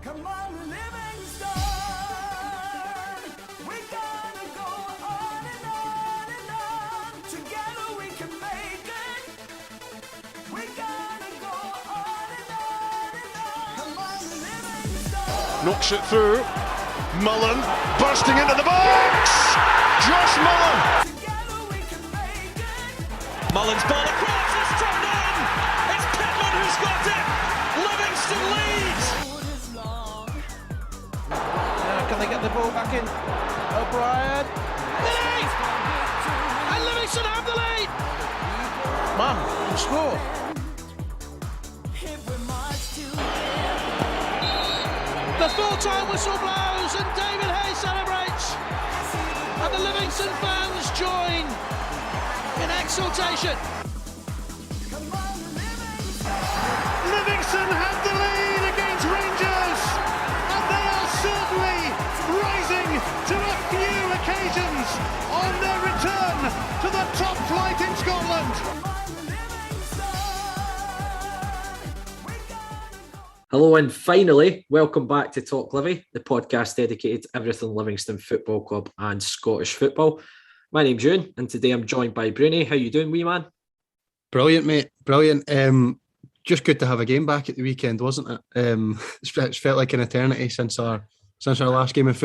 Come on, Livingston. We gotta go on and on and on. Together we can make it. We gotta go on and on and on. Come on, Livingston. Knocks it through. Mullen bursting into the box. Josh Mullen. Together we can make it. Mullen's ball across, it's turned in! It's Pittman who's got it! Livingston leads! Road is long. Can they get the ball back in? O'Brien. Lead! And Livingston have the lead! Man, can score. If we march together. The full-time whistle blows and David Hayes celebrates. And the Livingston fans join in exultation. Come on, Livingston. Livingston have the lead against Rangers, and they are certainly rising to a few occasions on their return to the top flight in Scotland. Come on, Livingston. We gotta go. Hello and finally, welcome back to Talk Livi, the podcast dedicated to everything Livingston Football Club and Scottish football. My name's Euan, and today I'm joined by Broonie. How you doing, wee man? Brilliant, mate. Brilliant. Just good to have a game back at the weekend, wasn't it? It's felt like an eternity since our last game of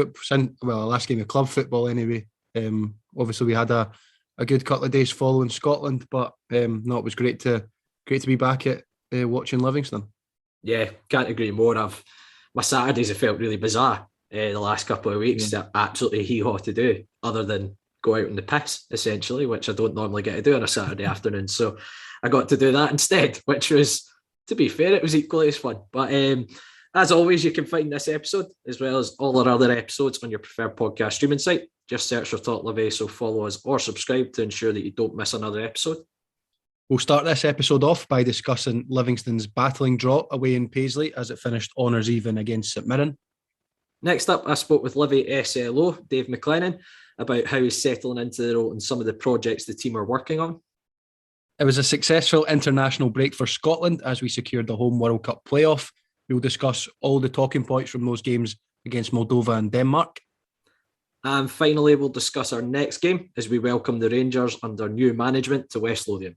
last game of club football anyway. Obviously we had a good couple of days following Scotland, but no, it was great to be back at watching Livingston. Yeah, can't agree more. My Saturdays have felt really bizarre the last couple of weeks. They're absolutely hee-haw to do, other than go out in the piss, essentially, which I don't normally get to do on a Saturday afternoon. So I got to do that instead, which was, to be fair, it was equally as fun. But as always, you can find this episode, as well as all our other episodes, on your preferred podcast streaming site. Just search for Talk Livi, so follow us or subscribe to ensure that you don't miss another episode. We'll start this episode off by discussing Livingston's battling draw away in Paisley as it finished honours even against St Mirren. Next up, I spoke with Livi SLO, Dave MacLennan, about how he's settling into the role and some of the projects the team are working on. It was a successful international break for Scotland as we secured the home World Cup playoff. We'll discuss all the talking points from those games against Moldova and Denmark. And finally, we'll discuss our next game as we welcome the Rangers under new management to West Lothian.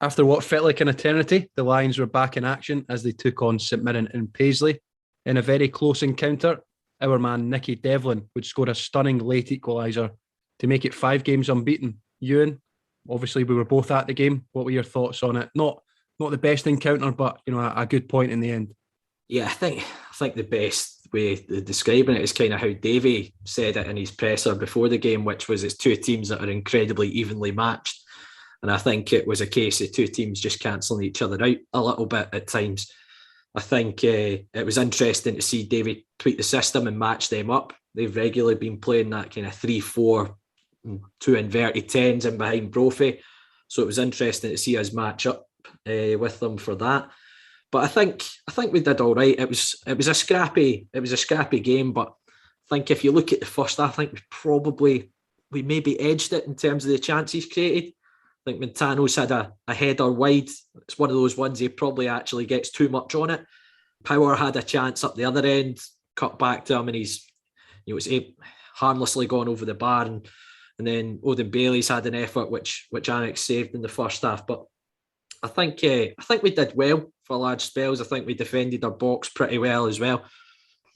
After what felt like an eternity, the Lions were back in action as they took on St Mirren in Paisley. In a very close encounter, our man Nicky Devlin would score a stunning late equaliser to make it 5 games unbeaten. Euan, obviously we were both at the game. What were your thoughts on it? Not the best encounter, but a good point in the end. Yeah, I think the best way of describing it is kind of how Davey said it in his presser before the game, which was it's two teams that are incredibly evenly matched. And I think it was a case of two teams just cancelling each other out a little bit at times. I think it was interesting to see Davey tweak the system and match them up. They've regularly been playing that kind of 3-4, 2 inverted 10s in behind Brophy. So it was interesting to see us match up with them for that. But I think we did all right. It was a scrappy game, but I think if you look at the first half, I think we maybe edged it in terms of the chances created. I think Montano's had a header wide. It's one of those ones he probably actually gets too much on it. Power had a chance up the other end, cut back to him, and he's harmlessly gone over the bar. And then Odin Bailey's had an effort which Annex saved in the first half. But I think we did well for large spells. I think we defended our box pretty well as well.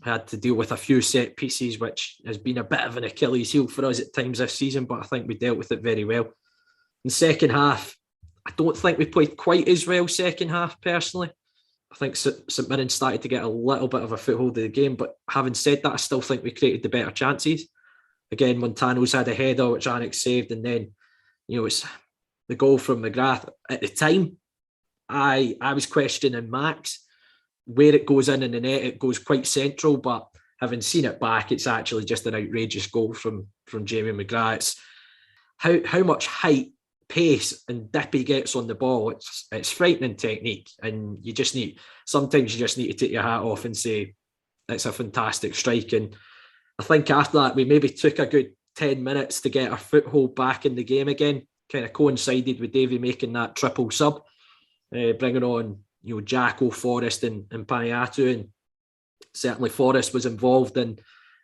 We had to deal with a few set pieces, which has been a bit of an Achilles heel for us at times this season, but I think we dealt with it very well. In the second half, I don't think we played quite as well second half, personally. I think St Mirren started to get a little bit of a foothold of the game, but having said that, I still think we created the better chances. Again, Montano's had a header, which Annex saved, and then, it's the goal from McGrath. At the time, I was questioning Max. Where it goes in the net, it goes quite central, but having seen it back, it's actually just an outrageous goal from Jamie McGrath. It's how much height pace and dip he gets on the ball, it's frightening technique. And sometimes you just need to take your hat off and say, it's a fantastic strike. And I think after that, we maybe took a good 10 minutes to get our foothold back in the game again. Kind of coincided with Davy making that triple sub, bringing on Jacko, Forrest and Paniatu. And certainly Forrest was involved in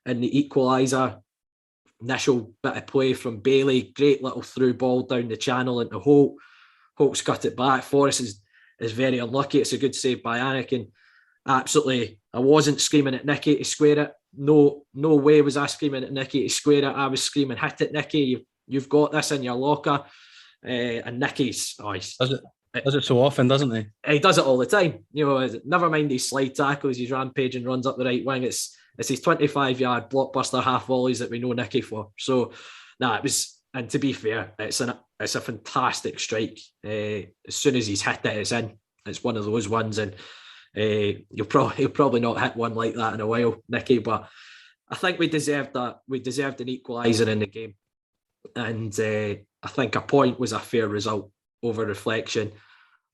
the equaliser. Initial bit of play from Bailey, great little through ball down the channel into Holt. Holt's cut it back. Forrest is very unlucky. It's a good save by Anik, and absolutely, I wasn't screaming at Nicky to square it. No way was I screaming at Nicky to square it. I was screaming, hit it, Nicky. You've got this in your locker. And Nicky's, does it so often, doesn't he? He does it all the time. Never mind these slide tackles, he's rampaging, runs up the right wing. It's his 25-yard blockbuster half volleys that we know Nicky for. So, it was, and to be fair, it's a fantastic strike. As soon as he's hit it, it's in. It's one of those ones, and he'll probably not hit one like that in a while, Nicky. But I think we deserved that. We deserved an equaliser in the game, and I think a point was a fair result over reflection.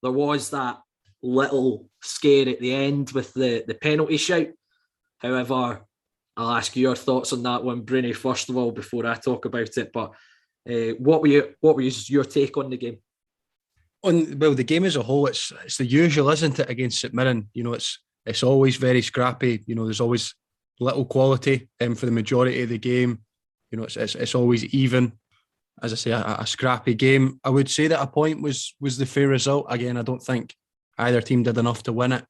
There was that little scare at the end with the penalty shout. However, I'll ask your thoughts on that one, Broonie, first of all, before I talk about it. But what was your take on the game? The game as a whole, it's the usual, isn't it, against St Mirren? It's always very scrappy. There's always little quality for the majority of the game. It's always even. As I say, a scrappy game. I would say that a point was the fair result. Again, I don't think either team did enough to win it.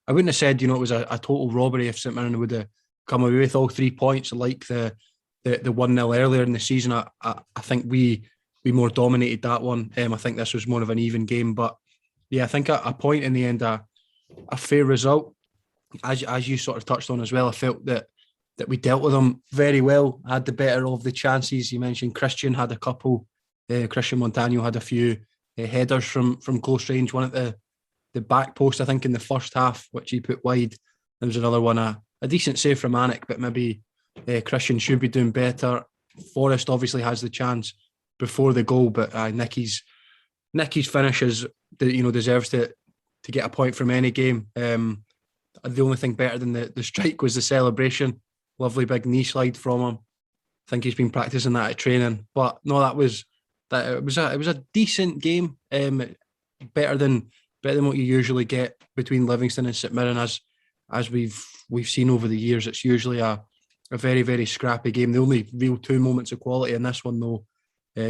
I wouldn't have said, it was a total robbery if St Mirren would have come away with all 3 points like the 1-0 earlier in the season. I think we more dominated that one. I think this was more of an even game. But yeah, I think a point in the end, a fair result. As you sort of touched on as well, I felt that we dealt with them very well, had the better of the chances. You mentioned Christian had a couple. Christian Montano had a few headers from close range. One at the back post, I think, in the first half, which he put wide. There was another one, a decent save from Anik, but maybe Christian should be doing better. Forrest obviously has the chance before the goal, but Nicky's finish deserves to get a point from any game. The only thing better than the strike was the celebration. Lovely big knee slide from him. I think he's been practicing that at training. But no, it was a decent game. Better than what you usually get between Livingston and St Mirren, as we've seen over the years. It's usually a very, very scrappy game. The only real 2 moments of quality in this one, though,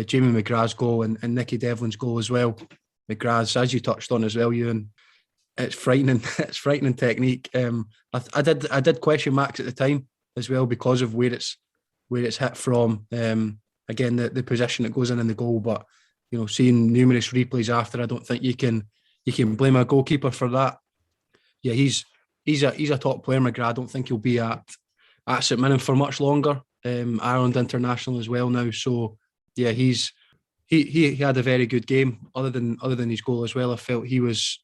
Jamie McGrath's goal and Nicky Devlin's goal as well. McGrath's, as you touched on as well, Euan, it's frightening. It's frightening technique. I did question Max at the time as well because of where it's hit from. Again, the position it goes in the goal, but seeing numerous replays after, I don't think you can blame a goalkeeper for that. Yeah, he's a top player, McGrath. I don't think he'll be at St Mirren for much longer. Ireland international as well now. So yeah, he had a very good game. Other than his goal as well, I felt he was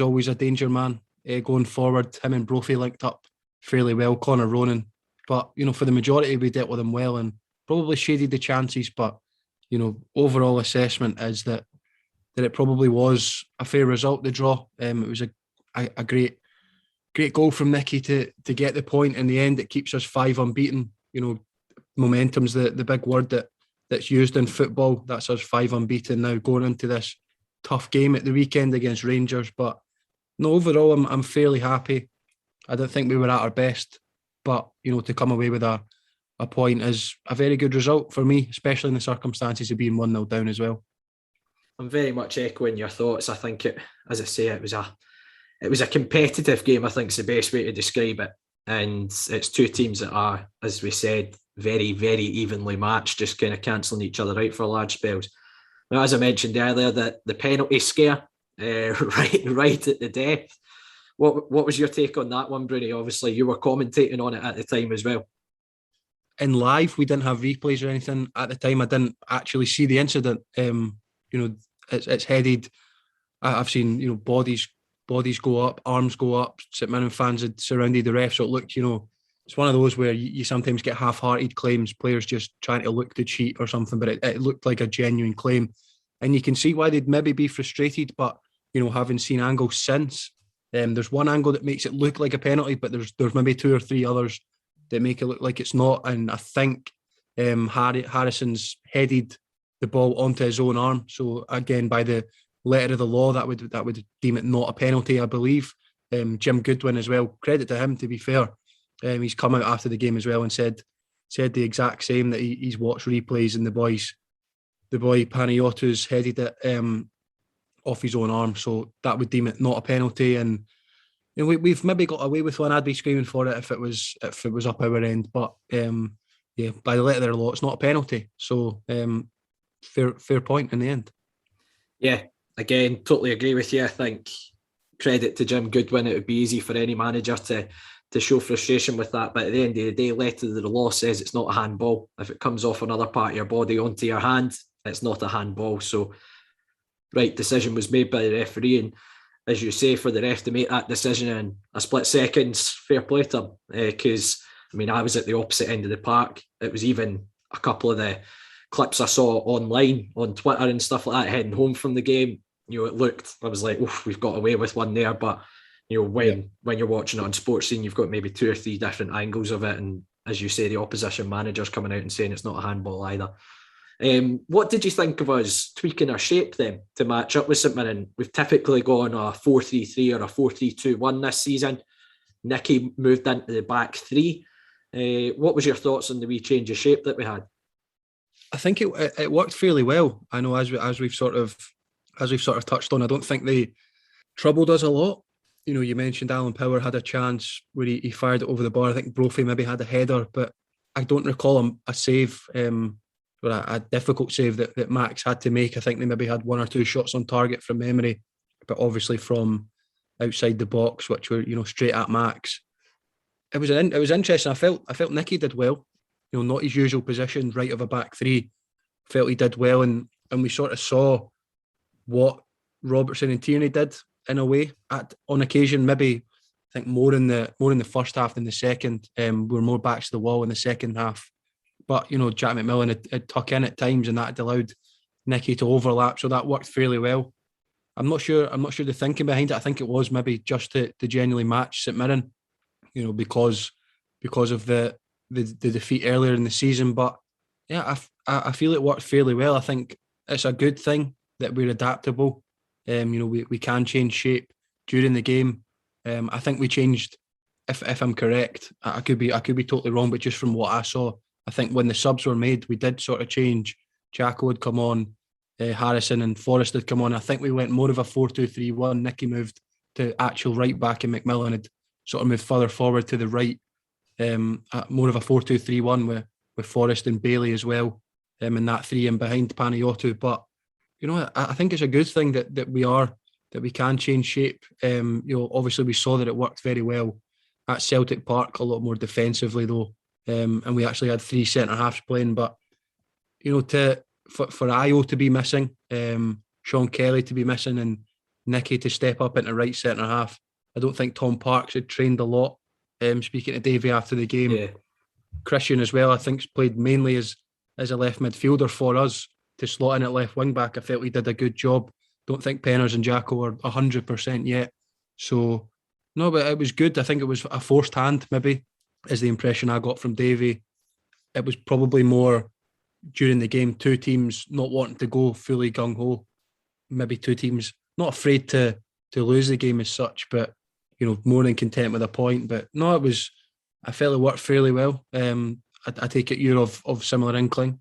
always a danger man going forward. Him and Brophy linked up fairly well. Connor Ronan, but for the majority we dealt with him well and probably shaded the chances. But overall assessment is that it probably was a fair result, the draw. It was a great goal from Nicky to get the point. In the end, it keeps us 5 unbeaten. Momentum's the big word that's used in football. That's us 5 unbeaten now going into this tough game at the weekend against Rangers. But no, overall, I'm fairly happy. I don't think we were at our best, but to come away with a point is a very good result for me, especially in the circumstances of being 1-0 down as well. I'm very much echoing your thoughts. I think it was a competitive game. I think is the best way to describe it. And it's two teams that are, as we said, very, very evenly matched, just kind of cancelling each other out for large spells. Now, as I mentioned earlier, the penalty scare right at the death. What was your take on that one, Broonie? Obviously, you were commentating on it at the time as well. In live, we didn't have replays or anything at the time. I didn't actually see the incident. It's headed. I've seen bodies go up, arms go up. St Mirren fans had surrounded the ref, so it looked it's one of those where you sometimes get half-hearted claims, players just trying to look to cheat or something. But it looked like a genuine claim. and you can see why they'd maybe be frustrated. But having seen angles since, there's one angle that makes it look like a penalty, but there's maybe 2 or 3 others that make it look like it's not. And I think Harrison's headed the ball onto his own arm. So again, by the letter of the law, that would deem it not a penalty, I believe. Jim Goodwin as well. Credit to him, to be fair. He's come out after the game as well and said the exact same, that he's watched replays and the boy Panayiotis headed it off his own arm. So that would deem it not a penalty. And we've maybe got away with one. I'd be screaming for it if it was up our end. But by the letter of the law, it's not a penalty. So fair point in the end. Yeah, again, totally agree with you. I think credit to Jim Goodwin. It would be easy for any manager to show frustration with that, but at the end of the day, letter of the law says it's not a handball. If it comes off another part of your body onto your hand, it's not a handball. So right decision was made by the referee, and as you say, for the ref to make that decision in a split seconds, fair play to him. Because I was at the opposite end of the park. It was even a couple of the clips I saw online on Twitter and stuff like that heading home from the game. It looked, I was like, oof, we've got away with one there. But when you're watching it on Sports Scene, you've got maybe 2 or 3 different angles of it, and as you say, the opposition manager's coming out and saying it's not a handball either. What did you think of us tweaking our shape then to match up with St Mirren? We've typically gone a 4-3-3 or a 4-3-2-1 this season. Nicky moved into the back 3. What was your thoughts on the wee change of shape that we had? I think it worked fairly well. I know as we've sort of touched on, I don't think they troubled us a lot. You mentioned Alan Power had a chance where he fired it over the bar. I think Brophy maybe had a header, but I don't recall a save, or a difficult save that Max had to make. I think they maybe had 1 or 2 shots on target from memory, but obviously from outside the box, which were straight at Max. It was interesting. I felt Nicky did well. Not his usual position, right of a back 3. Felt he did well, and we sort of saw what Robertson and Tierney did in a way on occasion. Maybe I think more in the first half than the second. We were more backs to the wall in the second half. But Jack McMillan had tuck in at times, and that had allowed Nicky to overlap, so that worked fairly well. I'm not sure the thinking behind it. I think it was maybe just to genuinely match St Mirren, because of the defeat earlier in the season. But yeah, I feel it worked fairly well. I think it's a good thing that we're adaptable. We can change shape during the game. I think we changed. If I'm correct, I could be totally wrong, but just from what I saw, I think when the subs were made, we did sort of change. Jacko had come on, Harrison and Forrest had come on. I think we went more of a 4-2-3-1. Nicky moved to actual right back, and McMillan had sort of moved further forward to the right. More of a 4-2-3-1 with Forrest and Bailey as well, and that 3 in behind Panayiotis. But I think it's a good thing that we can change shape. Obviously we saw that it worked very well at Celtic Park, a lot more defensively though, and we actually had 3 centre halves playing. But for Ayo to be missing, Sean Kelly to be missing, and Nicky to step up into right centre half, I don't think Tom Parks had trained a lot. Speaking to Davey after the game, yeah. Christian as well, I think, played mainly as a left midfielder for us to slot in at left wing back. I felt he did a good job. Don't think Penners and Jacko are 100% yet. So, no, but it was good. I think it was a forced hand, maybe, is the impression I got from Davey. It was probably more during the game, 2 teams not wanting to go fully gung-ho. Maybe 2 teams not afraid to lose the game as such, but more than content with a point. But no, I felt it worked fairly well. I take it you're of similar inkling.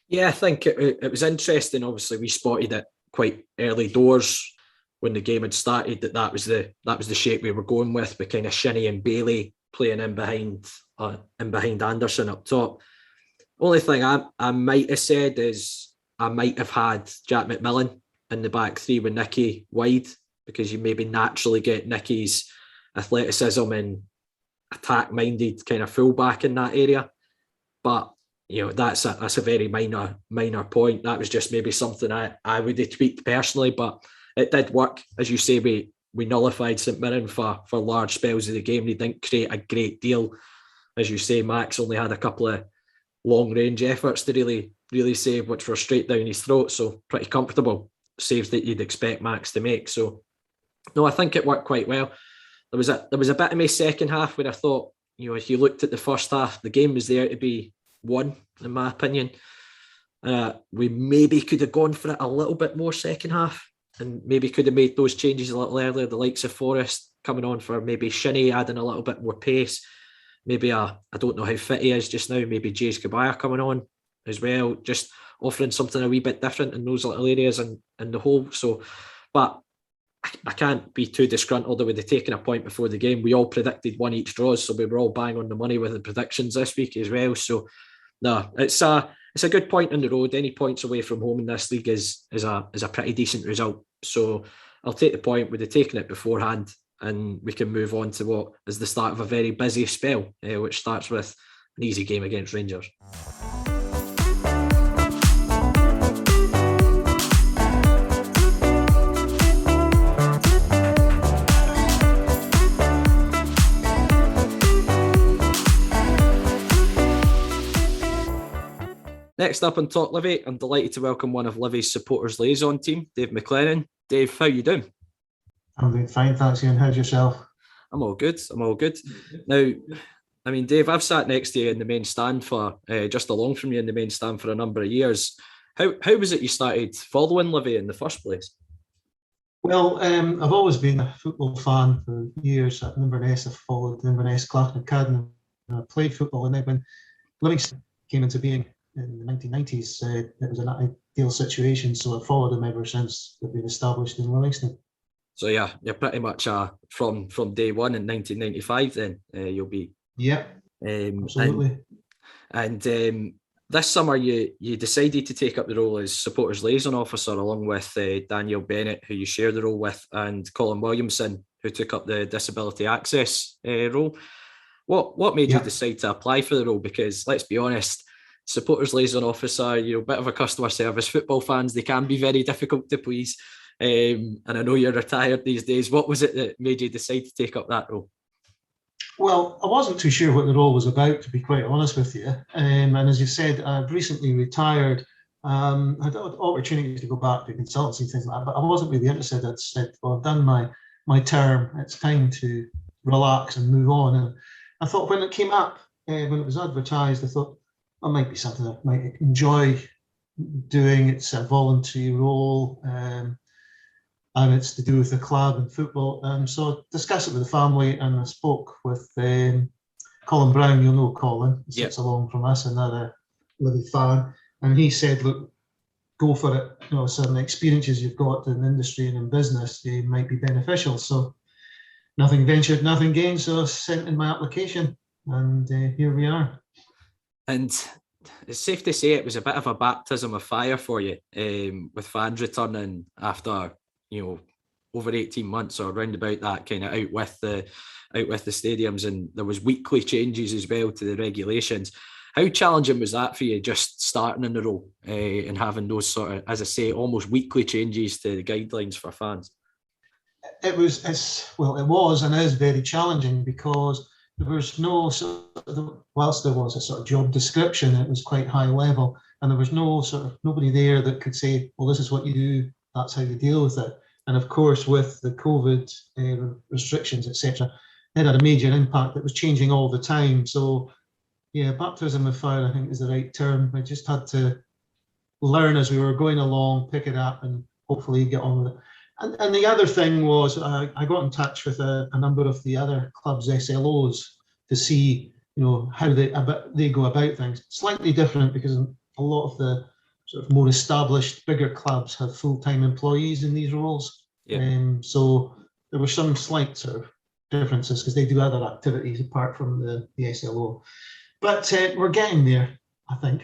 Yeah, I think it was interesting. Obviously, we spotted it quite early doors when the game had started that was the shape we were going with kind of Shinnie and Bailey playing in behind Anderson up top. Only thing I might have said is I might have had Jack McMillan in the back 3 with Nicky wide, because you maybe naturally get Nicky's athleticism and attack-minded kind of fullback in that area. But that's a very minor point. That was just maybe something I would have tweaked personally, but it did work. As you say, we nullified St Mirren for large spells of the game. They didn't create a great deal. As you say, Max only had a couple of long-range efforts to really really saved, which were straight down his throat. So pretty comfortable saves that you'd expect Max to make. So no, I think it worked quite well. There was a bit of my second half where I thought, if you looked at the first half, the game was there to be won, in my opinion. We maybe could have gone for it a little bit more second half, and maybe could have made those changes a little earlier. The likes of Forrest coming on for maybe Shinnie, adding a little bit more pace. Maybe I don't know how fit he is just now. Maybe Jays Kabaya coming on as well, just offering something a wee bit different in those little areas and the whole. So, but I can't be too disgruntled with the taking a point before the game. We all predicted 1 each draws, so we were all bang on the money with the predictions this week as well. So, no, it's a good point on the road. Any points away from home in this league is a pretty decent result. So, I'll take the point. We'd have taken it beforehand, and we can move on to what is the start of a very busy spell, which starts with an easy game against Rangers. Next up on Talk Livi, I'm delighted to welcome one of Livi's supporters liaison team, Dave MacLennan. Dave, how you doing? I'm doing fine, thanks, Ian. How's yourself? I'm all good. Now, I mean, Dave, I've sat next to you in the main stand for, just along from you in the main stand for a number of years. How was it you started following Livi in the first place? Well, I've always been a football fan for years. At Inverness, I've followed Inverness, Clacton Academy, and I played football. And then when Livingston came into being in the 1990s, it was an ideal situation. So I followed them ever since they've been established in Livingston. So yeah, you're pretty much from day one in 1995. Then you'll be. Yeah, absolutely. And this summer, you decided to take up the role as supporters liaison officer along with Daniel Bennett, who you share the role with, and Colin Williamson, who took up the disability access role. What made you decide to apply for the role? Because let's be honest, supporters liaison officer, you're a bit of a customer service. Football fans, they can be very difficult to please. And I know you're retired these days. What was it that made you decide to take up that role? Well, I wasn't too sure what the role was about, to be quite honest with you. And as you said, I've recently retired. I had opportunities to go back to consultancy and things like that, but I wasn't really interested. I'd said, well, I've done my term. It's time to relax and move on. And I thought when it came up, when it was advertised, I thought that might be something I might enjoy doing. It's a voluntary role. And it's to do with the club and football. So I discussed it with the family, and I spoke with Colin Brown. You'll know Colin. He sits along from us, another Livi fan. And he said, look, go for it. Certain experiences you've got in industry and in business, they might be beneficial. So nothing ventured, nothing gained. So I sent in my application, and here we are. And it's safe to say it was a bit of a baptism of fire for you, with fans returning after over 18 months or around about that, kind of out with the stadiums, and there was weekly changes as well to the regulations. How challenging was that for you, just starting in the role and having those sort of, as I say, almost weekly changes to the guidelines for fans? It was and is very challenging, because there was no whilst there was a sort of job description, it was quite high level, and there was nobody there that could say, well, this is what you do, that's how you deal with it. And of course, with the COVID restrictions, etc., it had a major impact. It was changing all the time. So, yeah, baptism of fire, I think, is the right term. I just had to learn as we were going along, pick it up, and hopefully get on with it. And the other thing was, I got in touch with a number of the other clubs' SLOs to see, how they go about things. Slightly different, because a lot of the sort of more established, bigger clubs have full-time employees in these roles. So there were some slight sort of differences, because they do other activities apart from the SLO. But we're getting there, I think.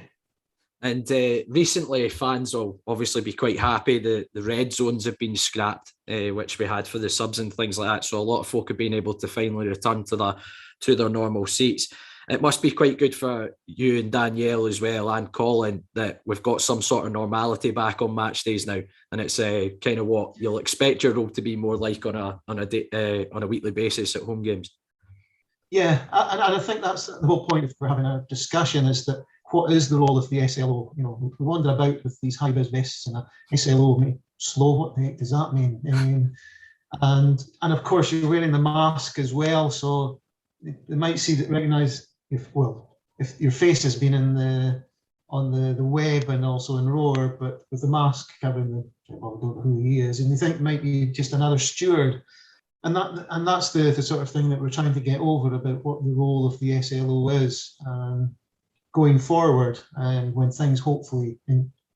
And recently, fans will obviously be quite happy. The red zones have been scrapped, which we had for the subs and things like that. So a lot of folk have been able to finally return to their normal seats. It must be quite good for you and Danielle as well, and Colin, that we've got some sort of normality back on match days now, and it's kind of what you'll expect your role to be more like on a weekly basis at home games. Yeah, and I think that's the whole point of having a discussion, is that what is the role of the SLO? You know, we wander about with these high-vis vests and a SLO slow. What the heck does that mean? And of course you're wearing the mask as well, so they might recognise if your face has been on the web and also in Roar, but with the mask covering I don't know who he is, and you think it might be just another steward. And that's the sort of thing that we're trying to get over about what the role of the SLO is going forward, when things hopefully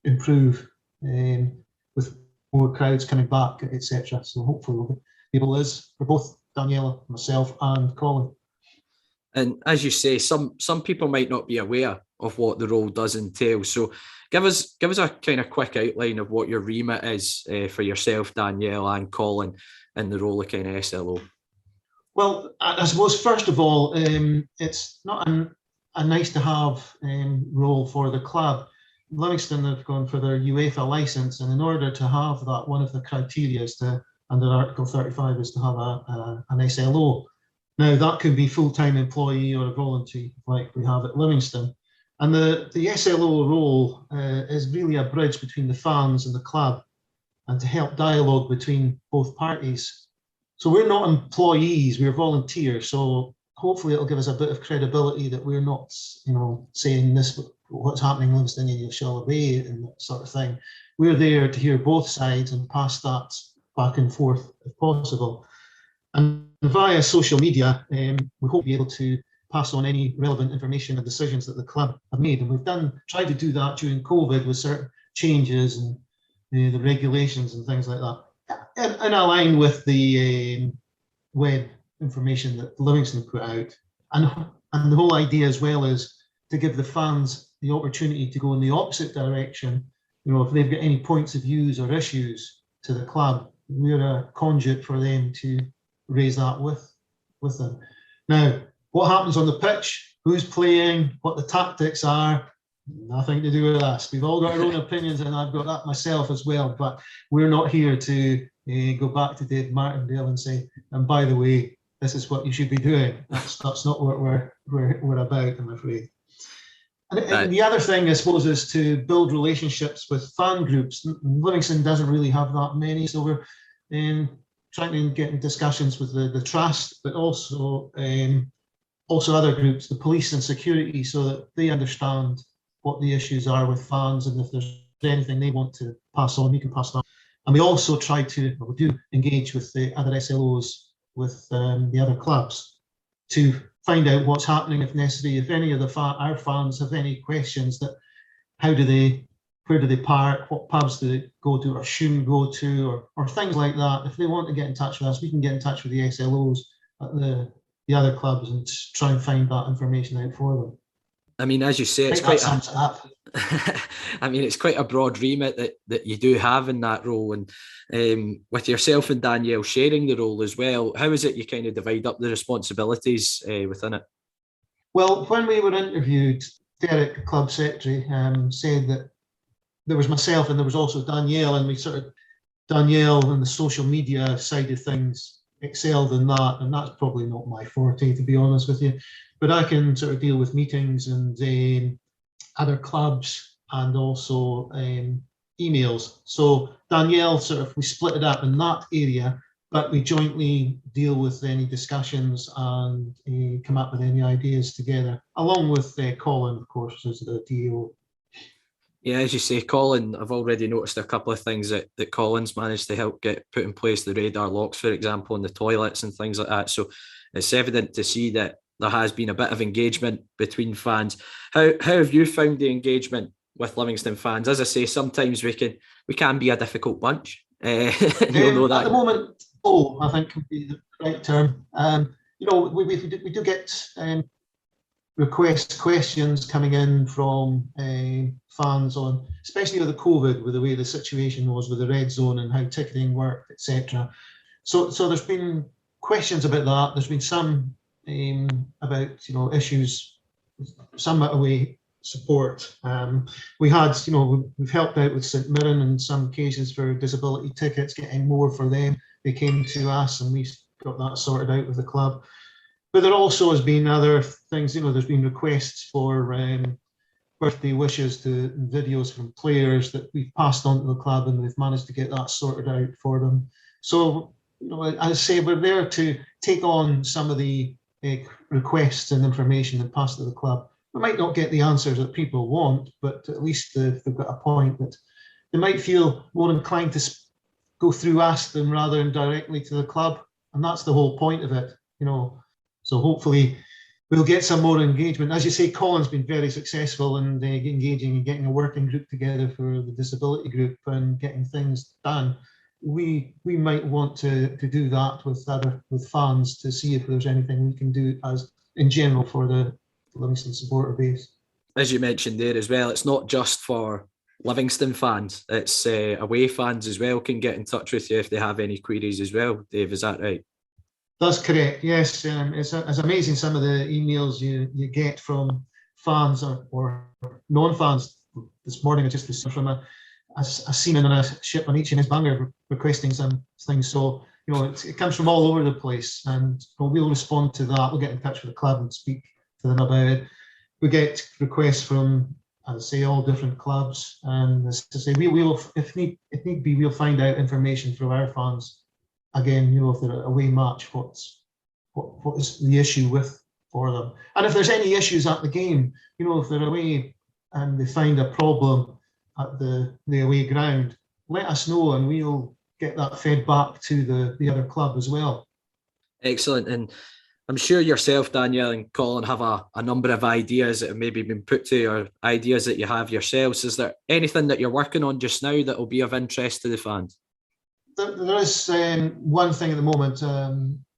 improve with more crowds coming back, etc. So hopefully we'll be able for both Daniela, myself, and Colin. And as you say, some people might not be aware of what the role does entail. So give us a kind of quick outline of what your remit is for yourself, Danielle, and Colin, in the role of kind of SLO. Well, I suppose first of all, it's not a nice to have role for the club. Livingston have gone for their UEFA license, and in order to have that, one of the criteria is under Article 35 is to have an SLO. Now that could be full-time employee or a voluntary, like we have at Livingston. And the SLO role is really a bridge between the fans and the club, and to help dialogue between both parties. So we're not employees, we're volunteers. So hopefully it'll give us a bit of credibility that we're not, saying this, what's happening in Livingston, you shall obey, and that sort of thing. We're there to hear both sides and pass that back and forth if possible. And via social media, we hope to be able to pass on any relevant information and decisions that the club have made. And we've tried to do that during COVID with certain changes and the regulations and things like that, in line with the web information that Livingston put out. And the whole idea as well is to give the fans the opportunity to go in the opposite direction. If they've got any points of views or issues to the club, we're a conduit for them to raise that with them. Now, what happens on the pitch, who's playing, what the tactics are, nothing to do with us. We've all got our own opinions, and I've got that myself as well, but we're not here to go back to Dave Martindale and say, and by the way, this is what you should be doing. That's not what we're about, I'm afraid. And the other thing, I suppose, is to build relationships with fan groups. Livingston doesn't really have that many, so we're trying to get in discussions with the trust, but also other groups, the police and security, so that they understand what the issues are with fans, and if there's anything they want to pass on, we can pass that. And we also we do engage with the other SLOs, with the other clubs, to find out what's happening if necessary. If any of our fans have any questions, that where do they park, what pubs do they go to or shouldn't go to, or things like that. If they want to get in touch with us, we can get in touch with the SLOs at the other clubs and try and find that information out for them. I mean, as you say, it's quite a broad remit that you do have in that role, and with yourself and Danielle sharing the role as well, how is it you kind of divide up the responsibilities within it? Well, when we were interviewed, Derek, the club secretary, said that there was myself and there was also Danielle, and Danielle and the social media side of things excelled in that, and that's probably not my forte, to be honest with you. But I can sort of deal with meetings and other clubs, and also emails. So Danielle, we split it up in that area, but we jointly deal with any discussions and come up with any ideas together, along with Colin, of course, as the DO. Yeah, as you say, Colin, I've already noticed a couple of things that Colin's managed to help get put in place, the radar locks, for example, in the toilets and things like that. So it's evident to see that there has been a bit of engagement between fans. How have you found the engagement with Livingston fans? As I say, sometimes we can be a difficult bunch. You'll know that. At the moment, I think would be the right term. We do get questions coming in from fans on, especially with the COVID, with the way the situation was with the red zone and how ticketing worked, etc. So there's been questions about that. There's been some about issues, some away support. We've helped out with St Mirren in some cases for disability tickets, getting more for them. They came to us and we got that sorted out with the club. But there also has been other things. There's been requests for birthday wishes to videos from players that we've passed on to the club, and we've managed to get that sorted out for them. So, as I say, we're there to take on some of the requests and information and pass to the club. We might not get the answers that people want, but at least they've got a point that they might feel more inclined to go through us than rather than directly to the club. And that's the whole point of it, So hopefully we'll get some more engagement. As you say, Colin's been very successful in engaging and getting a working group together for the disability group and getting things done. We might want to do that with fans to see if there's anything we can do as in general for the Livingston supporter base. As you mentioned there as well, it's not just for Livingston fans, it's away fans as well can get in touch with you if they have any queries as well. Dave, is that right? That's correct, yes. It's amazing some of the emails you get from fans or non-fans. This morning I just received from a seaman on a ship on HMS Bangor requesting some things. So, it comes from all over the place, and we'll respond to that. We'll get in touch with the club and speak to them about it. We get requests from, as I say, all different clubs, and as I say, we will, if need be, we'll find out information from our fans. Again, if they're at a away match, what is the issue for them, and if there's any issues at the game, if they're away and they find a problem at the away ground, let us know, and we'll get that fed back to the other club as well. Excellent. And I'm sure yourself, Danielle, and Colin have a number of ideas that have maybe been put to you, or ideas that you have yourselves. Is there anything that you're working on just now that will be of interest to the fans? There is one thing at the moment.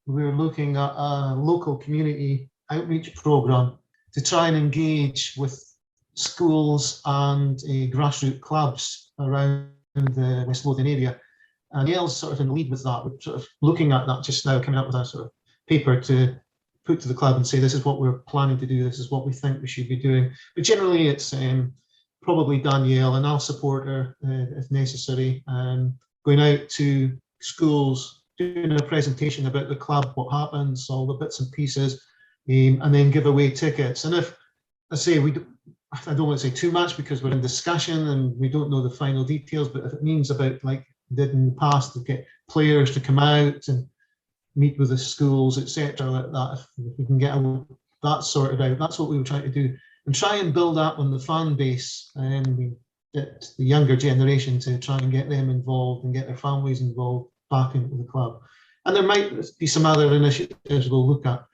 We're looking at a local community outreach programme to try and engage with schools and grassroots clubs around the West Lothian area. And Yale's sort of in the lead with that. We're sort of looking at that just now, coming up with a sort of paper to put to the club and say, this is what we're planning to do, this is what we think we should be doing. But generally it's probably Danielle, and I'll support her if necessary, going out to schools, doing a presentation about the club, what happens, all the bits and pieces, and then give away tickets. And if, I say, I don't want to say too much because we're in discussion and we don't know the final details, but if it means about, like did in the past, to get players to come out and meet with the schools, etc., like that, if we can get that sorted out, that's what we were trying to do, and try and build up on the fan base and get the younger generation to try and get them involved and get their families involved back into the club. And there might be some other initiatives we'll look at,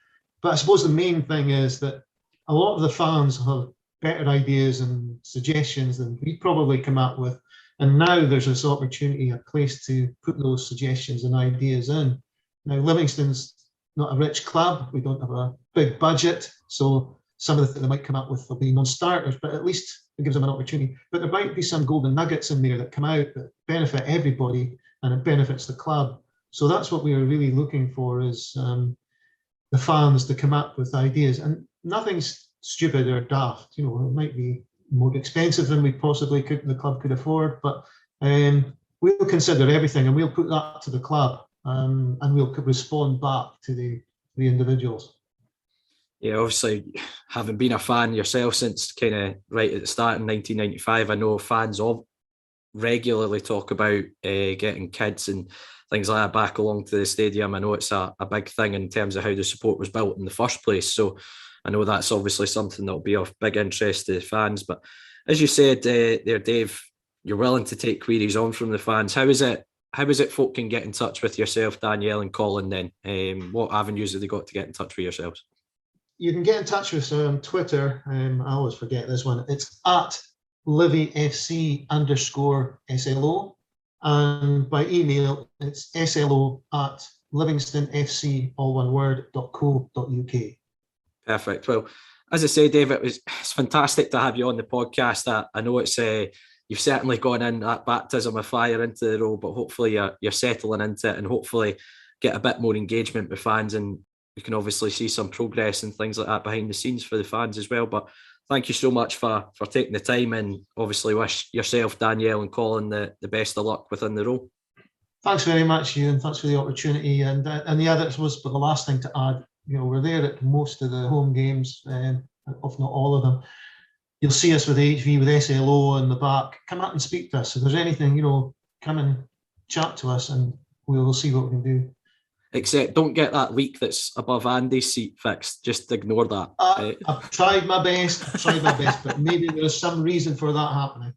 but I suppose the main thing is that a lot of the fans have better ideas and suggestions than we probably come up with, and now there's this opportunity, a place to put those suggestions and ideas in. Now, Livingston's not a rich club, we don't have a big budget, so some of the things they might come up with will be non-starters, but at least it gives them an opportunity. But there might be some golden nuggets in there that come out that benefit everybody, and it benefits the club. So that's what we are really looking for, is the fans to come up with ideas, and nothing's stupid or daft. It might be more expensive than we possibly the club could afford, but we'll consider everything, and we'll put that to the club, and we'll respond back to the individuals. Yeah, obviously, having been a fan yourself since kind of right at the start in 1995, I know fans regularly talk about getting kids and things like that back along to the stadium. I know it's a big thing in terms of how the support was built in the first place. So I know that's obviously something that will be of big interest to the fans. But as you said there, Dave, you're willing to take queries on from the fans. How is it folk can get in touch with yourself, Danielle and Colin then? What avenues have they got to get in touch with yourselves? You can get in touch with us on Twitter. I always forget this one. It's at Livi FC _SLO. And by email, it's SLO@livingstonfc, all one word, .co.uk. Perfect. Well, as I say, Dave, it's fantastic to have you on the podcast. I know it's you've certainly gone in that baptism of fire into the role, but hopefully you're settling into it, and hopefully get a bit more engagement with fans, and you can obviously see some progress and things like that behind the scenes for the fans as well. But thank you so much for taking the time, and obviously wish yourself, Danielle and Colin the best of luck within the role. Thanks very much, Euan. Thanks for the opportunity. And the other was, but the last thing to add, we're there at most of the home games, if not all of them. you'll see us with HV, with SLO in the back. Come out and speak to us. If there's anything, come and chat to us, and we'll see what we can do. Except don't get that leak that's above Andy's seat fixed. Just ignore that. I've tried my best, but maybe there's some reason for that happening.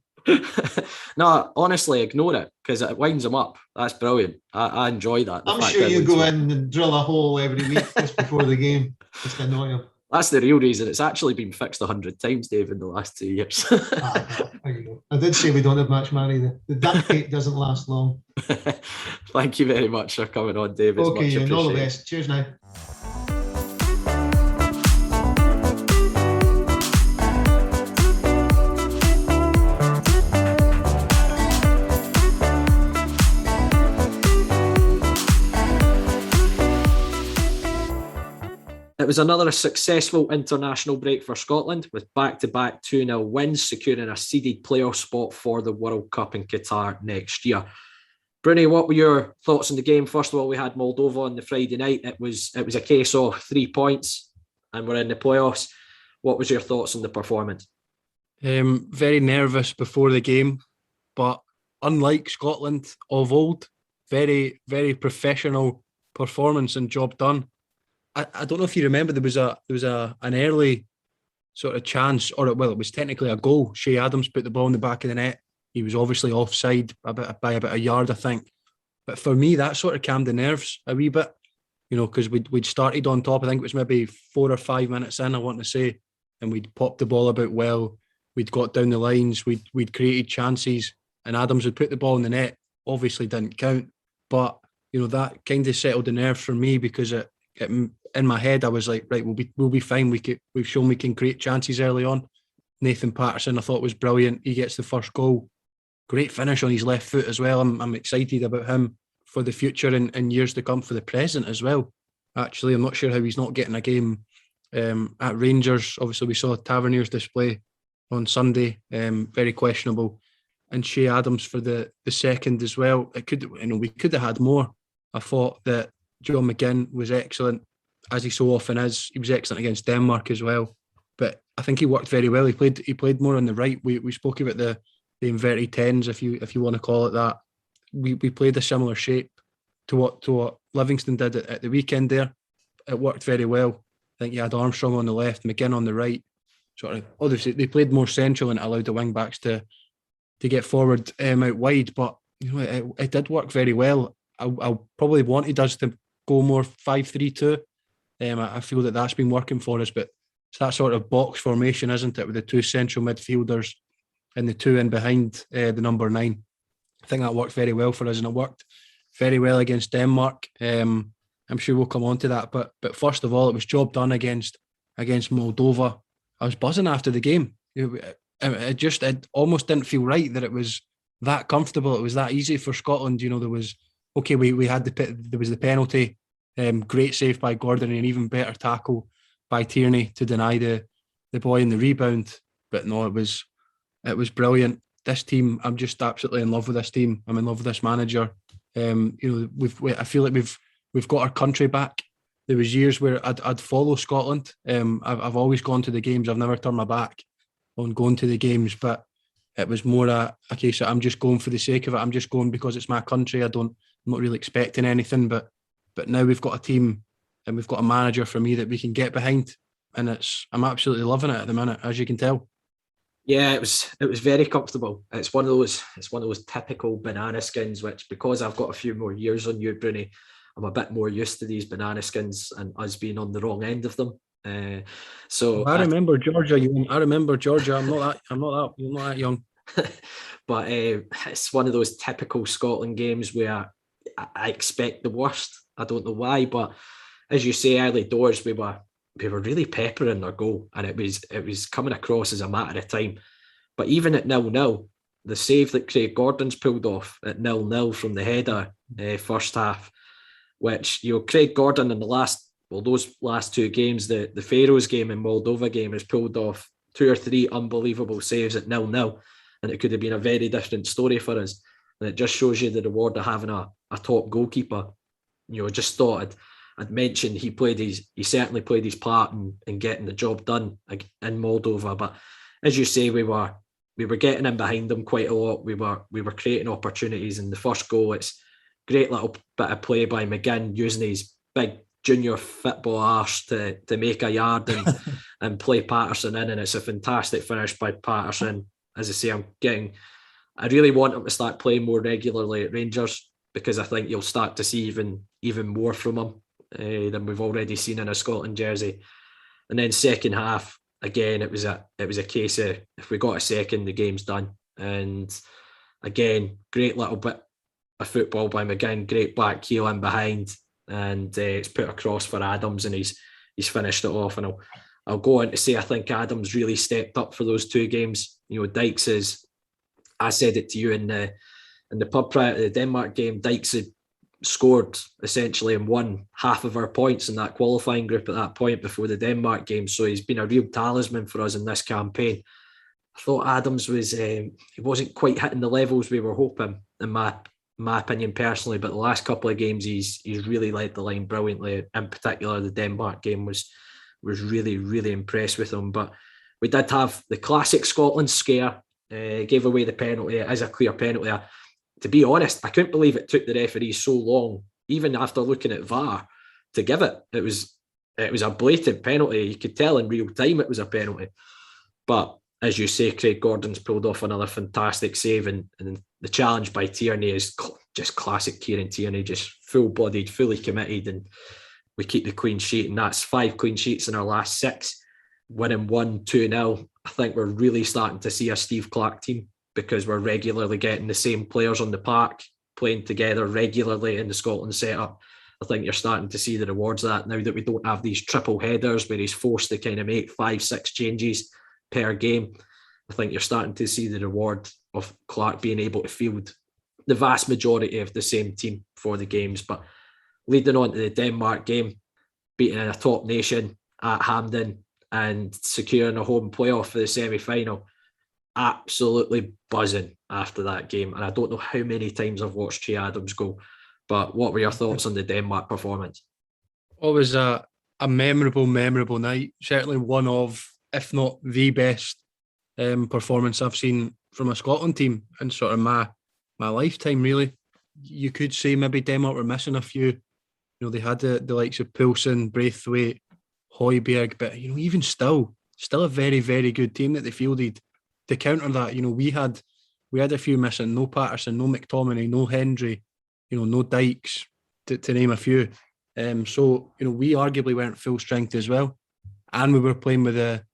No, honestly, ignore it because it winds them up. That's brilliant. I enjoy that. I'm sure you go in and drill a hole every week just before the game, just to annoy him. That's the real reason. It's actually been fixed 100 times, Dave, in the last 2 years. There you go. I did say we don't have much money. The duct tape doesn't last long. Thank you very much for coming on, Dave. It's Okay, much all the best. Cheers now. It was another successful international break for Scotland, with back-to-back 2-0 wins, securing a seeded playoff spot for the World Cup in Qatar next year. Broonie, what were your thoughts on the game? First of all, we had Moldova on the Friday night. It was a case of 3 points and we're in the playoffs. What was your thoughts on the performance? Very nervous before the game, but unlike Scotland of old, very, very professional performance and job done. I don't know if you remember, there was an early sort of chance, or it was technically a goal. Shea Adams put the ball in the back of the net. He was obviously offside by about a yard, I think. But for me, that sort of calmed the nerves a wee bit, because we'd started on top. I think it was maybe 4 or 5 minutes in, I want to say, and we'd popped the ball about well. We'd got down the lines. We'd created chances, and Adams would put the ball in the net. Obviously, didn't count, but that kind of settled the nerves for me, because it in my head I was like, right, we'll be fine. We've shown we can create chances early on. Nathan Patterson, I thought, was brilliant. He gets the first goal. Great finish on his left foot as well. I'm excited about him for the future and years to come, for the present as well. Actually, I'm not sure how he's not getting a game at Rangers. Obviously, we saw Tavernier's display on Sunday, very questionable. And Shea Adams for the second as well. We could have had more. I thought that John McGinn was excellent, as he so often is. He was excellent against Denmark as well. But I think he worked very well. He played more on the right. We spoke about the inverted tens, if you want to call it that. We played a similar shape to what Livingston did at the weekend there. It worked very well. I think you had Armstrong on the left, McGinn on the right. Sort of, obviously they played more central and it allowed the wing backs to get forward out wide. But it did work very well. I probably wanted us to go more 5-3-2. I feel that's been working for us, but it's that sort of box formation, isn't it, with the 2 central midfielders and the 2 in behind the number 9. I think that worked very well for us, and it worked very well against Denmark. I'm sure we'll come on to that, but first of all, it was job done against Moldova. I was buzzing after the game. It almost didn't feel right that it was that comfortable. It was that easy for Scotland. There was we had there was the penalty. Great save by Gordon, and an even better tackle by Tierney to deny the boy in the rebound. But no, it was brilliant. This team, I'm just absolutely in love with this team. I'm in love with this manager. I feel like we've got our country back. There was years where I'd follow Scotland. I've always gone to the games. I've never turned my back on going to the games, but it was more a case of I'm just going for the sake of it. I'm just going because it's my country. I'm not really expecting anything, but now we've got a team and we've got a manager for me that we can get behind, and I'm absolutely loving it at the minute, as you can tell. Yeah, it was very comfortable. It's one of those typical banana skins, which, because I've got a few more years on you, Broonie, I'm a bit more used to these banana skins and us being on the wrong end of them. So I remember Georgia. I'm not that young. But it's one of those typical Scotland games where I expect the worst. I don't know why, but as you say, early doors we were really peppering their goal, and it was coming across as a matter of time. But even at 0-0, the save that Craig Gordon's pulled off at 0-0 from the header first half, which Craig Gordon in those last 2 games, the Faroes game and Moldova game, has pulled off 2 or 3 unbelievable saves at 0-0, and it could have been a very different story for us. And it just shows you the reward of having a top goalkeeper. Just thought I'd mentioned he certainly played his part in getting the job done in Moldova, but as you say, we were getting in behind them quite a lot. We were creating opportunities. In the first goal, it's great little bit of play by McGinn using his big junior football arse to make a yard and play Patterson in, and it's a fantastic finish by Patterson. As I say, I really want him to start playing more regularly at Rangers, because I think you'll start to see even more from him than we've already seen in a Scotland jersey. And then second half, again, it was a case of, if we got a second, the game's done. And again, great little bit of football by McGinn, great back heel in behind, and it's put across for Adams, and he's finished it off. And I'll go on to say, I think Adams really stepped up for those two games. Dykes is, I said it to you in the pub prior to the Denmark game, Dykes had scored essentially and won half of our points in that qualifying group at that point before the Denmark game. So he's been a real talisman for us in this campaign. I thought Adams was, he wasn't quite hitting the levels we were hoping, in my opinion personally, but the last couple of games he's really led the line brilliantly. In particular, the Denmark game was really, really impressed with him. But we did have the classic Scotland scare, gave away the penalty. It is a clear penalty. To be honest, I couldn't believe it took the referee so long, even after looking at VAR, to give it. It was a blatant penalty. You could tell in real time it was a penalty. But as you say, Craig Gordon's pulled off another fantastic save, and the challenge by Tierney is just classic Kieran Tierney, just full-blooded, fully committed, and we keep the clean sheet, and that's 5 clean sheets in our last 6, winning 1-2-0. I think we're really starting to see a Steve Clarke team, because we're regularly getting the same players on the park, playing together regularly in the Scotland setup. I think you're starting to see the rewards of that now that we don't have these triple headers where he's forced to kind of make 5-6 changes per game. I think you're starting to see the reward of Clarke being able to field the vast majority of the same team for the games. But leading on to the Denmark game, beating a top nation at Hampden and securing a home playoff for the semi-final, absolutely buzzing after that game. And I don't know how many times I've watched Che Adams go, but what were your thoughts on the Denmark performance? It was a memorable night. Certainly one of, if not the best performance I've seen from a Scotland team in sort of my lifetime, really. You could say maybe Denmark were missing a few. They had the likes of Poulsen, Braithwaite, Højbjerg, but even still a very, very good team that they fielded. To counter that, we had a few missing. No Patterson, no McTominay, no Hendry, no Dykes, to name a few. So we arguably weren't full strength as well, and we were playing with the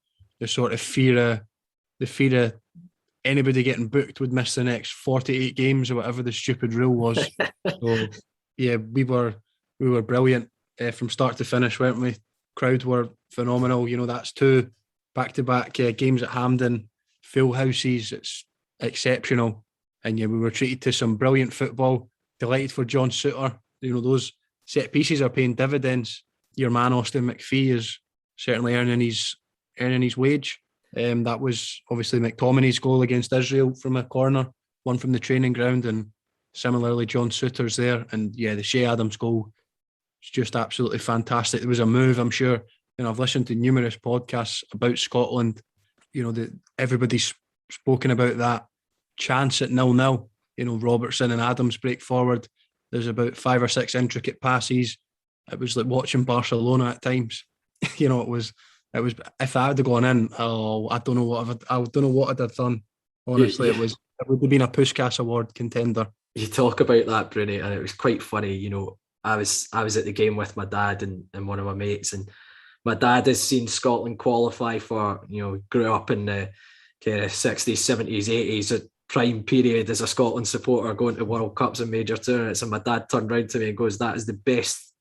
sort of fear of anybody getting booked would miss the next 48 games or whatever the stupid rule was. So yeah, we were brilliant from start to finish, weren't we? Crowd were phenomenal. That's 2 back-to-back games at Hampden. Full houses, it's exceptional. And yeah, we were treated to some brilliant football. Delighted for John Souttar. Those set pieces are paying dividends. Your man Austin McPhee is certainly earning his wage. That was obviously McTominay's goal against Israel from a corner, one from the training ground, and similarly John Souttar's there. And yeah, the Che Adams goal is just absolutely fantastic. There was a move, I'm sure. I've listened to numerous podcasts about Scotland. Everybody's spoken about that chance at 0-0. Robertson and Adams break forward. There's about 5 or 6 intricate passes. It was like watching Barcelona at times. It was. If I had gone in, I don't know what I'd have done. Honestly, Yeah. It would have been a Puskás Award contender. You talk about that, Bruni, and it was quite funny. I was at the game with my dad and one of my mates, and my dad has seen Scotland qualify for, grew up in the kind of 60s, 70s, 80s, a prime period as a Scotland supporter going to World Cups and major tournaments. And my dad turned around to me and goes, "That is the best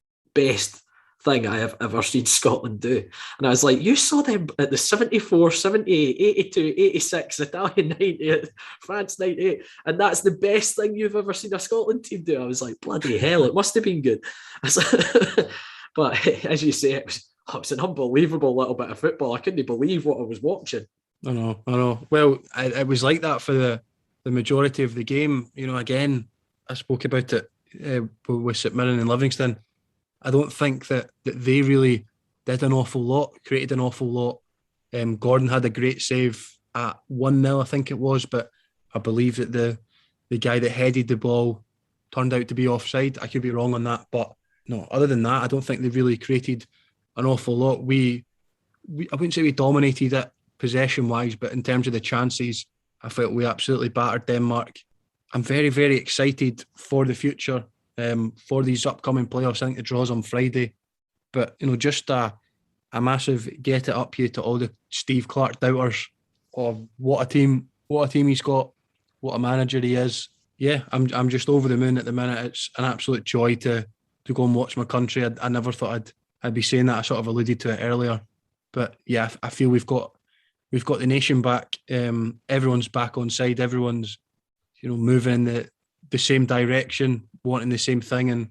thing I have ever seen Scotland do." And I was like, "You saw them at the 74, 78, 82, 86, Italian 90, France 98, and that's the best thing you've ever seen a Scotland team do?" I was like, bloody hell, it must have been good. But as you say, it was an unbelievable little bit of football. I couldn't believe what I was watching. I know. Well, it was like that for the majority of the game. Again, I spoke about it with St Mirren and Livingston. I don't think that they really did an awful lot, created an awful lot. Gordon had a great save at 1-0, I think it was, but I believe that the guy that headed the ball turned out to be offside. I could be wrong on that, but no, other than that, I don't think they really created an awful lot. I wouldn't say we dominated it possession-wise, but in terms of the chances, I felt we absolutely battered Denmark. I'm very, very excited for the future, for these upcoming playoffs. I think the draw's on Friday, but just a massive get it up here to all the Steve Clarke doubters of what a team he's got, what a manager he is. Yeah, I'm just over the moon at the minute. It's an absolute joy to go and watch my country. I never thought I'd be saying that. I sort of alluded to it earlier, but yeah, I feel we've got the nation back. Everyone's back on side. Everyone's moving in the same direction, wanting the same thing, and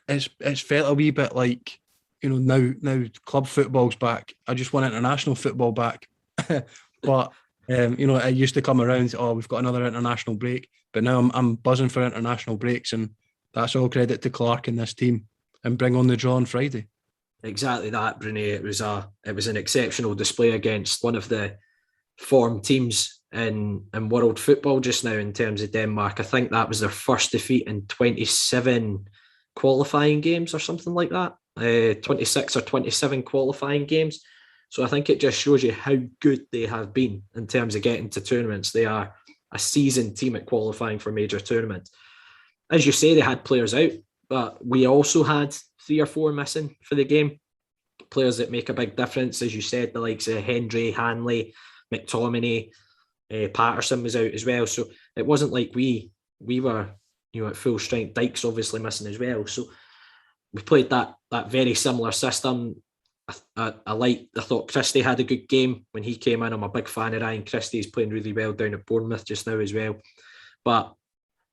it's felt a wee bit like now club football's back. I just want international football back, but it used to come around. Oh, we've got another international break, but now I'm buzzing for international breaks, and that's all credit to Clarke and this team, and bring on the draw on Friday. Exactly that, Broonie. It was an exceptional display against one of the form teams in world football just now in terms of Denmark. I think that was their first defeat in 27 qualifying games or something like that. 26 or 27 qualifying games. So I think it just shows you how good they have been in terms of getting to tournaments. They are a seasoned team at qualifying for major tournaments. As you say, they had players out, but we also had 3 or 4 missing for the game. Players that make a big difference, as you said, the likes of Hendry, Hanley, McTominay, Patterson was out as well. So it wasn't like we were at full strength. Dyke's obviously missing as well. So we played that very similar system. I thought Christie had a good game when he came in. I'm a big fan of Ryan Christie. He's playing really well down at Bournemouth just now as well. But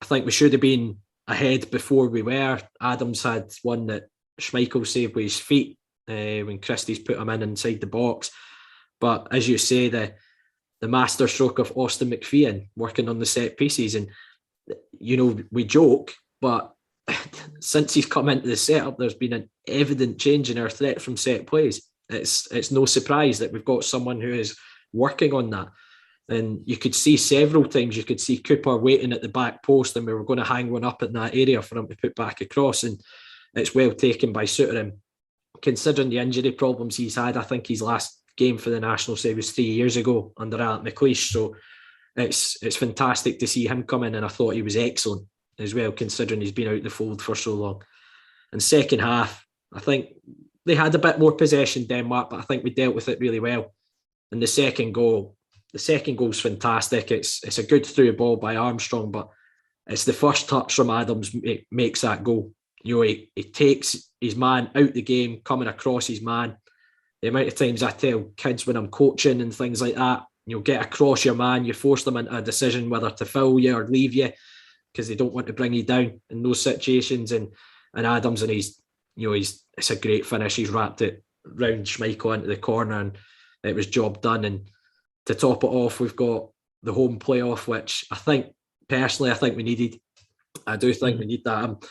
I think we should have been ahead before we were. Adams had one that Schmeichel saved with his feet when Christie's put him inside the box. But as you say, the master stroke of Austin McPhee working on the set pieces. And, we joke, but since he's come into the setup, there's been an evident change in our threat from set plays. It's no surprise that we've got someone who is working on that. And you could see several times, you could see Cooper waiting at the back post, and we were going to hang one up in that area for him to put back across. And it's well taken by Suter. Considering the injury problems he's had, I think his last game for the national side was 3 years ago under Alec McLeish. So it's fantastic to see him come in, and I thought he was excellent as well, considering he's been out the fold for so long. And second half, I think they had a bit more possession, Denmark, but I think we dealt with it really well. And the second goal's fantastic. It's a good through ball by Armstrong, but it's the first touch from Adams makes that goal. He takes his man out the game, coming across his man. The amount of times I tell kids when I'm coaching and things like that, get across your man, you force them into a decision whether to foul you or leave you, because they don't want to bring you down in those situations. And Adams, and it's a great finish. He's wrapped it round Schmeichel into the corner, and it was job done. And to top it off, we've got the home playoff, which I think we needed. I do think we need that.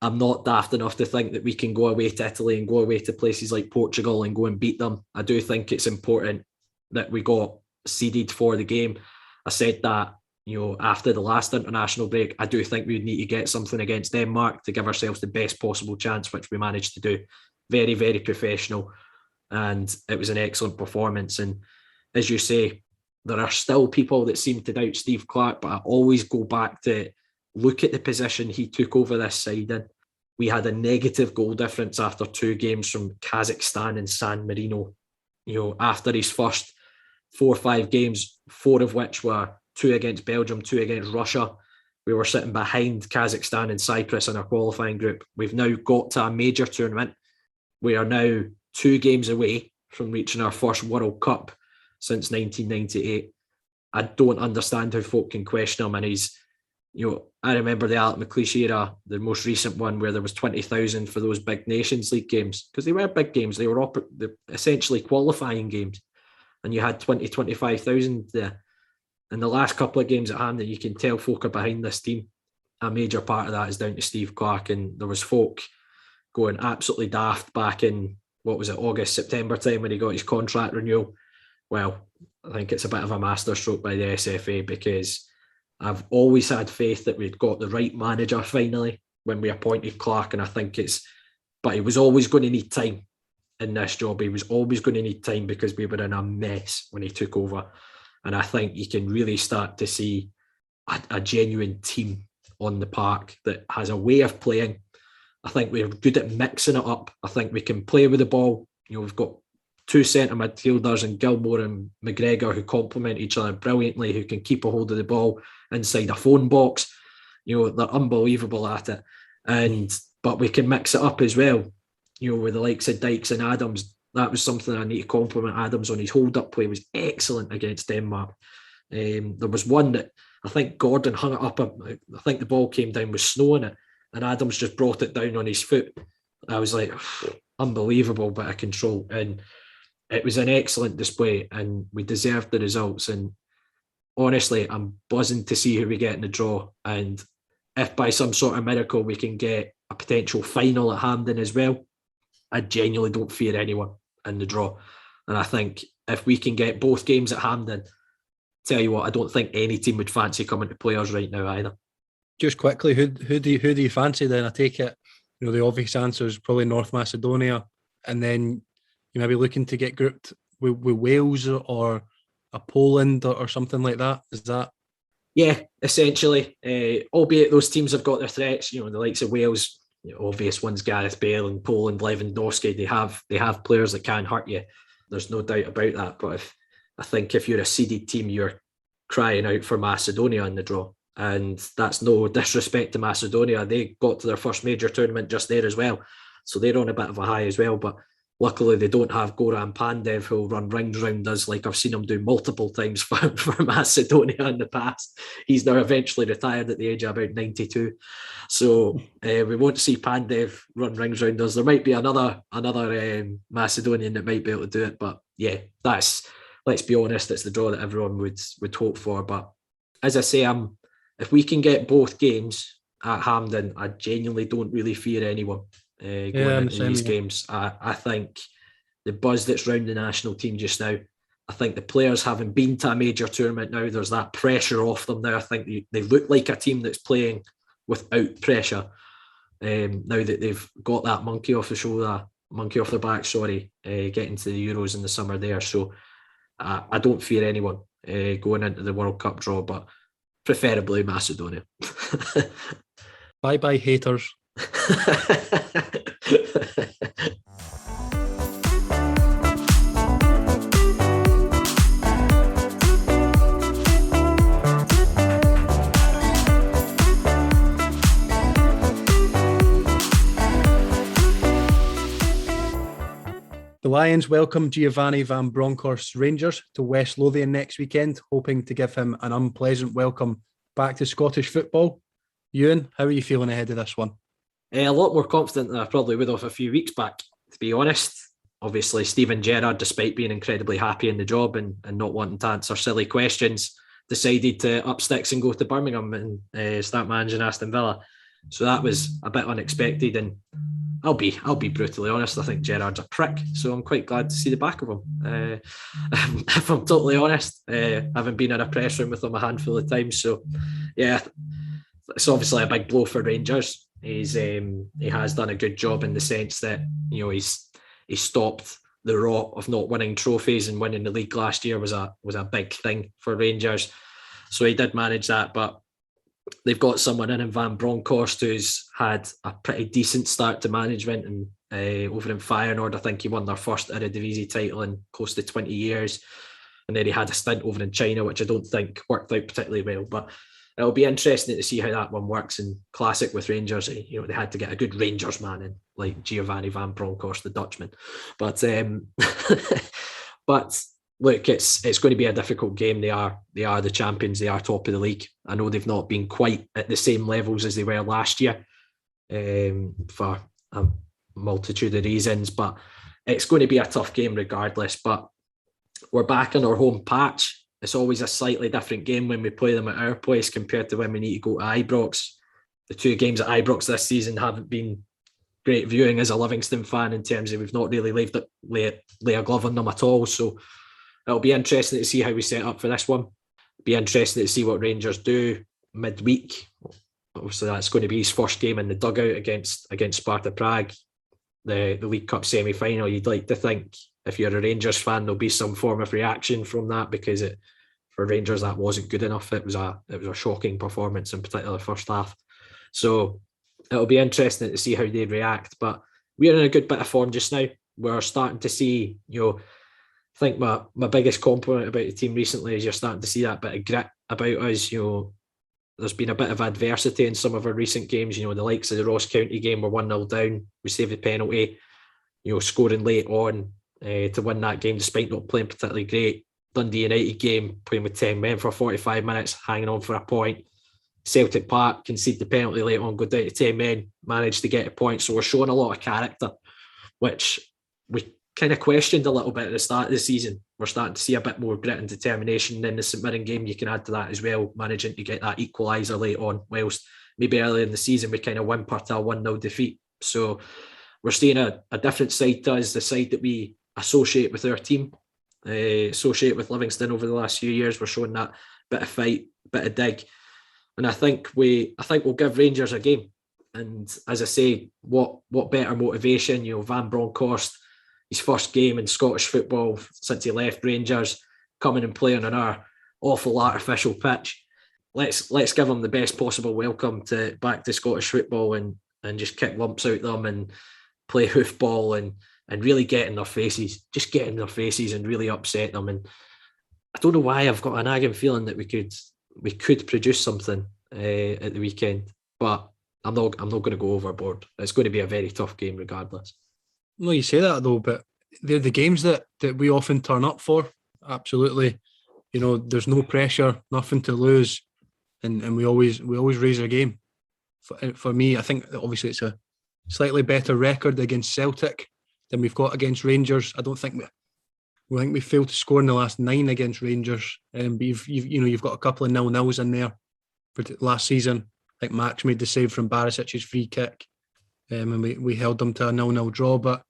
I'm not daft enough to think that we can go away to Italy and go away to places like Portugal and go and beat them. I do think it's important that we got seeded for the game. I said that, after the last international break, I do think we would need to get something against Denmark to give ourselves the best possible chance, which we managed to do. Very, very professional. And it was an excellent performance. And as you say, there are still people that seem to doubt Steve Clarke, but I always go back to look at the position he took over this side in. We had a negative goal difference after 2 games from Kazakhstan and San Marino. After his first 4 or 5 games, 4 of which were 2 against Belgium, 2 against Russia. We were sitting behind Kazakhstan and Cyprus in our qualifying group. We've now got to a major tournament. We are now 2 games away from reaching our first World Cup since 1998. I don't understand how folk can question him. And I remember the Alec McLeish era, the most recent one, where there was 20,000 for those big Nations League games, because they were big games. They were essentially qualifying games, and you had 20, 25,000 there. In the last couple of games at hand, that you can tell folk are behind this team. A major part of that is down to Steve Clarke, and there was folk going absolutely daft back in, August, September time when he got his contract renewal. Well, I think it's a bit of a masterstroke by the SFA, because I've always had faith that we'd got the right manager finally when we appointed Clark, and I think but he was always going to need time in this job. He was always going to need time because we were in a mess when he took over. And I think you can really start to see a genuine team on the park that has a way of playing. I think we're good at mixing it up. I think we can play with the ball. We've got two centre midfielders in Gilmore and McGregor who complement each other brilliantly, who can keep a hold of the ball inside a phone box. They're unbelievable at it. But we can mix it up as well, with the likes of Dykes and Adams. That was something I need to compliment Adams on. His hold-up play was excellent against Denmark. There was one that I think Gordon hung it up. I think the ball came down with snow in it, and Adams just brought it down on his foot. I was like, unbelievable bit of control. And it was an excellent display, and we deserved the results. And honestly, I'm buzzing to see who we get in the draw. And if by some sort of miracle we can get a potential final at Hampden as well, I genuinely don't fear anyone in the draw. And I think if we can get both games at Hampden, tell you what, I don't think any team would fancy coming to play us right now either. Just quickly, who do you fancy then? I take it, the obvious answer is probably North Macedonia, and then you may be looking to get grouped with Wales or a Poland or something like that. Is that? Yeah, essentially. Albeit those teams have got their threats. The likes of Wales, obvious ones, Gareth Bale, and Poland, Lewandowski. They have players that can hurt you. There's no doubt about that. But I think if you're a seeded team, you're crying out for Macedonia in the draw. And that's no disrespect to Macedonia. They got to their first major tournament just there as well. So they're on a bit of a high as well. But luckily they don't have Goran Pandev, who'll run rings round us like I've seen him do multiple times for Macedonia in the past. He's now eventually retired at the age of about 92. So we won't see Pandev run rings round us. There might be another Macedonian that might be able to do it. But yeah, let's be honest, it's the draw that everyone would hope for. But as I say, if we can get both games at Hampden, I genuinely don't really fear anyone going into these games. I think the buzz that's round the national team just now, I think the players having been to a major tournament now, there's that pressure off them now. I think they look like a team that's playing without pressure now that they've got that monkey off their back, getting to the Euros in the summer there. So I don't fear anyone going into the World Cup draw, but preferably Macedonia. Bye-bye, haters. The Lions welcome Giovanni van Bronckhorst's Rangers to West Lothian next weekend, hoping to give him an unpleasant welcome back to Scottish football. Euan, how are you feeling ahead of this one? A lot more confident than I probably would have a few weeks back, to be honest. Obviously, Stephen Gerrard, despite being incredibly happy in the job and not wanting to answer silly questions, decided to up sticks and go to Birmingham and start managing Aston Villa. So that was a bit unexpected, and I'll be brutally honest, I think Gerrard's a prick, so I'm quite glad to see the back of him. If I'm totally honest, having been in a press room with him a handful of times. So yeah, it's obviously a big blow for Rangers. He has done a good job in the sense that he's stopped the rot of not winning trophies, and winning the league last year was a big thing for Rangers. So he did manage that, but they've got someone in Van Bronckhorst who's had a pretty decent start to management, and over in Feyenoord, I think he won their first Eredivisie title in close to 20 years. And then he had a stint over in China, which I don't think worked out particularly well. But it'll be interesting to see how that one works. And classic with Rangers, they had to get a good Rangers man in, like Giovanni van Bronckhorst, the Dutchman. But but look, it's going to be a difficult game. They are the champions. They are top of the league. I know they've not been quite at the same levels as they were last year for a multitude of reasons, but it's going to be a tough game regardless. But we're back in our home patch. It's always a slightly different game when we play them at our place compared to when we need to go to Ibrox. The two games at Ibrox this season haven't been great viewing as a Livingston fan, in terms of we've not really lay a glove on them at all. So it'll be interesting to see how we set up for this one. Be interesting to see what Rangers do midweek. Obviously, that's going to be his first game in the dugout against Sparta Prague, the League Cup semi-final. You'd like to think, if you're a Rangers fan, there'll be some form of reaction from that, because for Rangers that wasn't good enough. It was a shocking performance, in particular the first half. So it'll be interesting to see how they react. But we're in a good bit of form just now. We're starting to see, I think my biggest compliment about the team recently is you're starting to see that bit of grit about us. There's been a bit of adversity in some of our recent games. The likes of the Ross County game, we're 1-0 down. We saved the penalty, scoring late on to win that game despite not playing particularly great. Dundee United game, playing with 10 men for 45 minutes, hanging on for a point. Celtic Park, concede the penalty late on, go down to 10 men, managed to get a point. So we're showing a lot of character, which we kind of questioned a little bit at the start of the season. We're starting to see a bit more grit and determination in the St Mirren game. You can add to that as well, managing to get that equaliser late on, whilst maybe earlier in the season we kind of whimpered to a 1-0 defeat. So we're seeing a different side to us, the side that we associate with our team, associate with Livingston over the last few years. We're showing that bit of fight, bit of dig. And I think we'll give Rangers a game. And as I say, what better motivation? Van Bronckhorst, his first game in Scottish football since he left Rangers, coming and playing on our awful artificial pitch. Let's give him the best possible welcome back to Scottish football and just kick lumps out them and play hoofball and really get in their faces. Just get in their faces and really upset them. And I don't know why I've got a nagging feeling that we could produce something at the weekend, but I'm not going to go overboard. It's going to be a very tough game regardless. No, you say that though, but they're the games that we often turn up for. Absolutely. There's no pressure, nothing to lose, and we always raise our game. For me, I think obviously it's a slightly better record against Celtic than we've got against Rangers. I don't think we failed to score in the last 9 against Rangers. But you've got a couple of 0-0s in there for last season. Like Max made the save from Barisic's free kick, and we held them to a 0-0 draw. But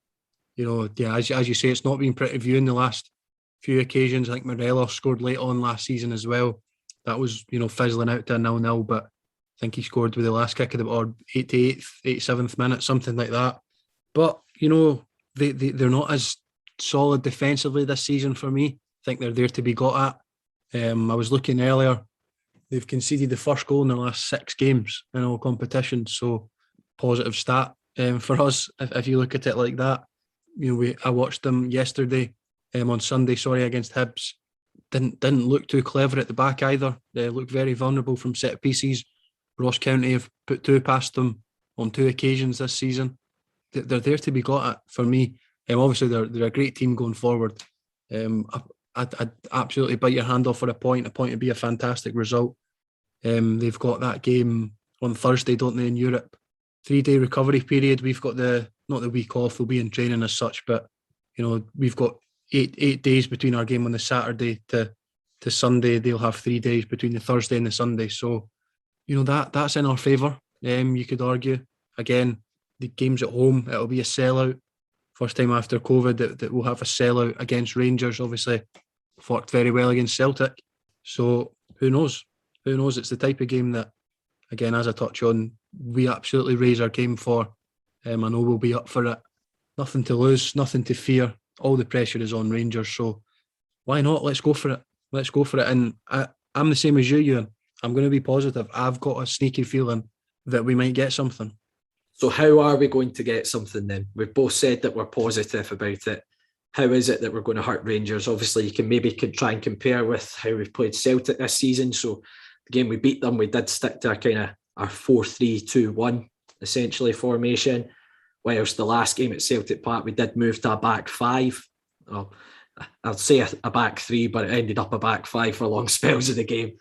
as you say, it's not been pretty viewing the last few occasions. I think Morelos scored late on last season as well. That was fizzling out to a 0-0, but I think he scored with the last kick of the 88th, 87th minute, something like that. But they're not as solid defensively this season for me. I think they're there to be got at. I was looking earlier. They've conceded the first goal in their last 6 games in all competitions. So positive stat for us if you look at it like that. I watched them yesterday on Sunday, against Hibs. Didn't look too clever at the back either. They looked very vulnerable from set pieces. Ross County have put 2 past them on 2 occasions this season. They're there to be got at for me. Obviously, they're a great team going forward. I'd absolutely bite your hand off for a point. A point would be a fantastic result. They've got that game on Thursday, don't they, in Europe? 3-day recovery period. We've got not the week off. We'll be in training as such, but we've got eight days between our game on the Saturday to Sunday. They'll have 3 days between the Thursday and the Sunday. So that's in our favour. You could argue. Again, the game's at home. It'll be a sellout. First time after COVID that we'll have a sellout against Rangers. Obviously, worked very well against Celtic. So who knows? Who knows? It's the type of game that, again, as I touch on, we absolutely raise our game for. I know we'll be up for it. Nothing to lose, nothing to fear. All the pressure is on Rangers. So why not? Let's go for it. Let's go for it. And I'm the same as you, Euan. I'm going to be positive. I've got a sneaky feeling that we might get something. So how are we going to get something then? We've both said that we're positive about it. How is it that we're going to hurt Rangers? Obviously, you can maybe try and compare with how we've played Celtic this season. So the game we beat them, we did stick to our 4-3-2-1 essentially formation. Whilst the last game at Celtic Park, we did move to a back 5. Well, I'll say a back 3, but it ended up a back 5 for long spells of the game.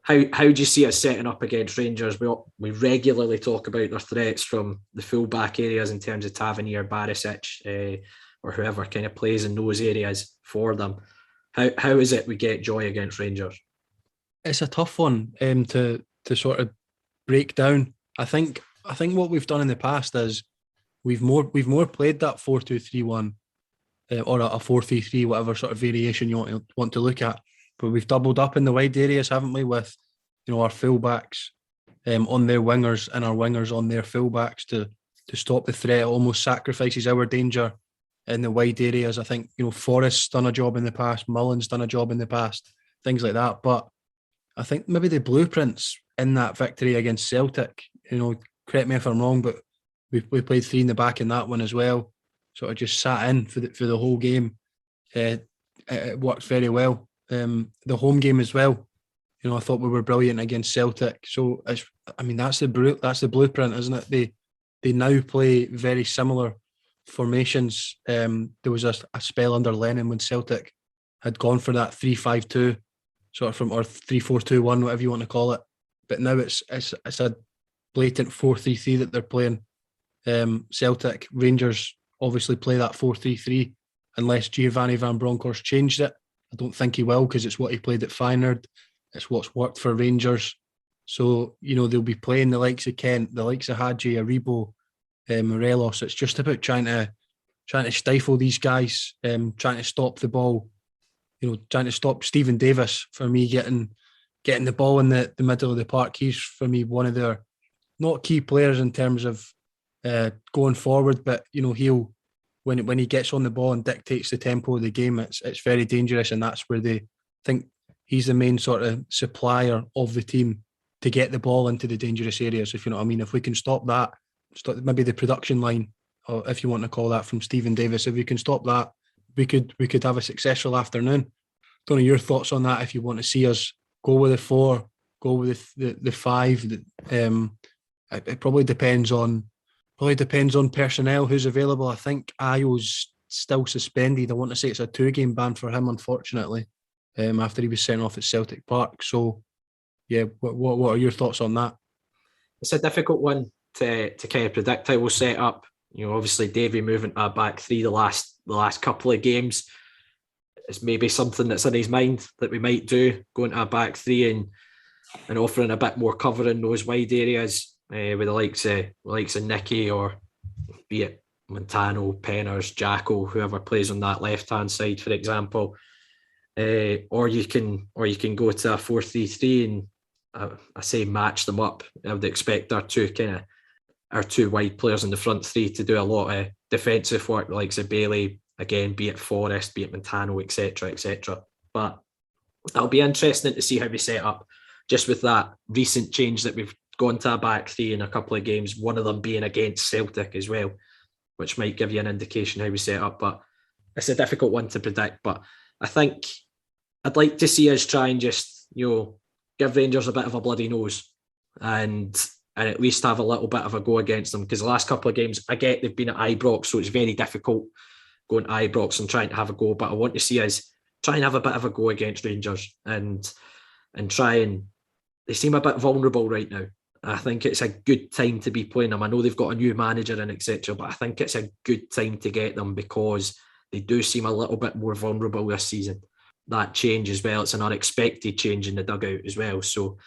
How do you see us setting up against Rangers? We regularly talk about their threats from the full-back areas in terms of Tavernier, Barisic, or whoever kind of plays in those areas for them. How is it we get joy against Rangers? It's a tough one to sort of break down. I think what we've done in the past is we've more played that 4-2-3-1 or a 4-3-3, whatever sort of variation you want to look at. But we've doubled up in the wide areas, haven't we, with our fullbacks on their wingers and our wingers on their fullbacks to stop the threat. It almost sacrifices our danger in the wide areas. I think Forrest's done a job in the past, Mullen's done a job in the past, things like that. But I think maybe the blueprints in that victory against Celtic, correct me if I'm wrong, but we played 3 in the back in that one as well. Sort of just sat in for the whole game. It worked very well. The home game as well. I thought we were brilliant against Celtic. So that's the blueprint, isn't it? They now play very similar formations. There was a spell under Lennon when Celtic had gone for that 3-5-2 sort of or 3-4-2-1, whatever you want to call it. But now it's a blatant 4-3-3 that they're playing. Celtic, Rangers obviously play that 4-3-3 unless Giovanni Van Bronckhorst changed it. I don't think he will, because it's what he played at Feyenoord. It's what's worked for Rangers. So, they'll be playing the likes of Kent, the likes of Hadji, Aribo, Morelos. It's just about trying to stifle these guys, trying to stop the ball, trying to stop Stephen Davis, for me, getting the ball in the middle of the park. He's, for me, one of their not key players in terms of going forward, but he'll when he gets on the ball and dictates the tempo of the game, it's very dangerous, and that's where they think he's the main sort of supplier of the team to get the ball into the dangerous areas, if you know what I mean. If we can stop that, maybe the production line, or if you want to call that, from Stephen Davis, if we can stop that, we could have a successful afternoon. Don't know your thoughts on that. If you want to see us go with the 4, go with the 5, it probably depends on personnel who's available. I think Ayo's still suspended. I want to say it's a 2-game ban for him, unfortunately, after he was sent off at Celtic Park. So, yeah, what are your thoughts on that? It's a difficult one to kind of predict how we'll set up. Obviously Davy moving to a back 3 the last couple of games is maybe something that's in his mind that we might do, going to a back 3 and offering a bit more cover in those wide areas with the likes of Nicky, or be it Montano, Penners, Jacko, whoever plays on that left hand side, for example. Or you can go to a 4-3-3 and I say match them up. I would expect our two wide players in the front 3 to do a lot of defensive work, the likes of Bailey, again, be it Forrest, be it Montano, etc., etc. But it'll be interesting to see how we set up, just with that recent change that we've gone to a back 3 in a couple of games, one of them being against Celtic as well, which might give you an indication how we set up. But it's a difficult one to predict. But I think I'd like to see us try and just, give Rangers a bit of a bloody nose and at least have a little bit of a go against them, because the last couple of games, I get they've been at Ibrox, so it's very difficult going to Ibrox and trying to have a go, but I want to see us try and have a bit of a go against Rangers and try and, they seem a bit vulnerable right now. I think it's a good time to be playing them. I know they've got a new manager and etc., but I think it's a good time to get them because they do seem a little bit more vulnerable this season. That change as well, it's an unexpected change in the dugout as well, so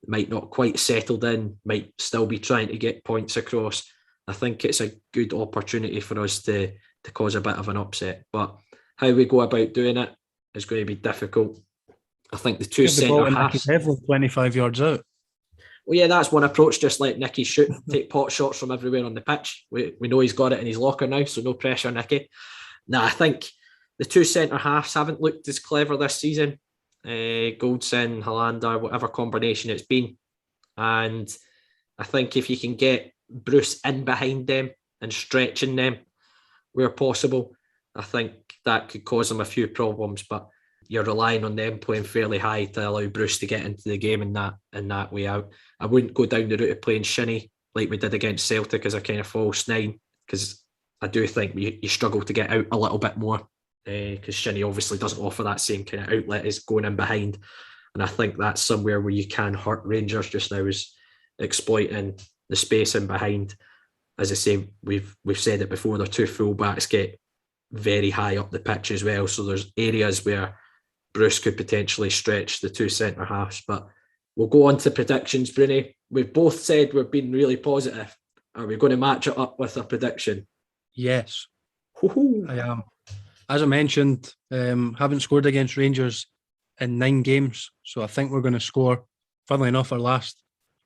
might not quite settled in, might still be trying to get points across. I think it's a good opportunity for us to cause a bit of an upset, but how we go about doing it is going to be difficult. I think the two centre halves, 25 yards out. Well, yeah, that's one approach. Just let Nicky shoot, take pot shots from everywhere on the pitch. We know he's got it in his locker now, so no pressure, Nicky. I think the two centre halves haven't looked as clever this season. Goldson, Hollander, whatever combination it's been. And I think if you can get Bruce in behind them and stretching them where possible, I think that could cause them a few problems. But you're relying on them playing fairly high to allow Bruce to get into the game in that way out. I wouldn't go down the route of playing Shinnie like we did against Celtic as a kind of false 9, because I do think you struggle to get out a little bit more, because Shinnie obviously doesn't offer that same kind of outlet as going in behind. And I think that's somewhere where you can hurt Rangers just now, is exploiting the space in behind. As I say, we've said it before, their two full-backs get very high up the pitch as well. So there's areas where Bruce could potentially stretch the two centre-halves. But we'll go on to predictions, Broonie. We've both said we've been really positive. Are we going to match it up with a prediction? Yes, Woo-hoo. I am. As I mentioned, haven't scored against Rangers in 9 games. So I think we're going to score. Funnily enough, our last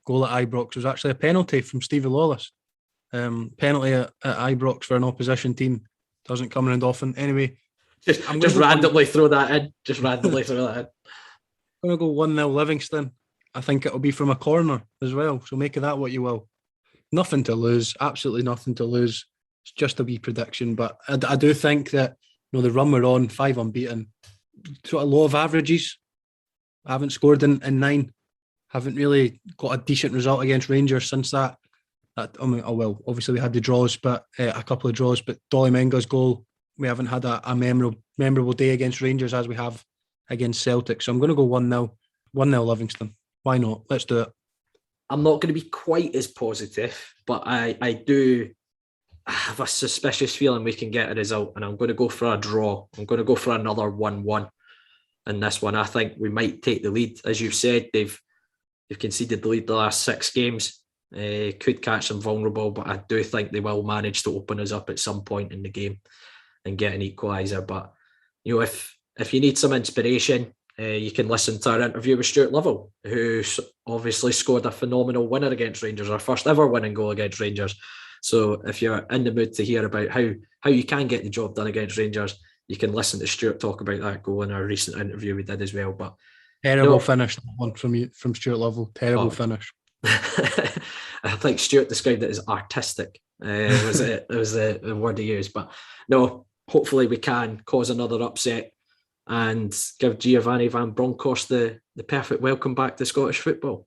goal at Ibrox was actually a penalty from Stevie Lawless. Penalty at Ibrox for an opposition team doesn't come around often. Anyway, just randomly throw that in. Just randomly throw that in. I'm going to go 1-0 Livingston. I think it'll be from a corner as well. So make of that what you will. Nothing to lose. Absolutely nothing to lose. It's just a wee prediction. But I do think that, you know, the run we're on, 5 unbeaten, sort of law of averages. I haven't scored in 9. Haven't really got a decent result against Rangers since that. Obviously we had the draws, but a couple of draws. But Dolly Menga's goal, we haven't had a memorable day against Rangers as we have against Celtic. So I'm going to go 1-0. 1-0 Livingston. Why not? Let's do it. I'm not going to be quite as positive, but I do have a suspicious feeling we can get a result, and I'm going to go for a draw. I'm going to go for another 1-1 in this one. I think we might take the lead. As you've said, they've conceded the lead the last 6 games. Could catch them vulnerable, but I do think they will manage to open us up at some point in the game and get an equaliser. But, you know, if you need some inspiration, you can listen to our interview with Stuart Lovell, who obviously scored a phenomenal winner against Rangers, our first ever winning goal against Rangers. So if you're in the mood to hear about how you can get the job done against Rangers, you can listen to Stuart talk about that goal in our recent interview we did as well. But terrible finish, that one from Stuart Lovell. Terrible finish. I think Stuart described it as artistic. It was the word he used. But no, hopefully we can cause another upset and give Giovanni van Bronckhorst the perfect welcome back to Scottish football.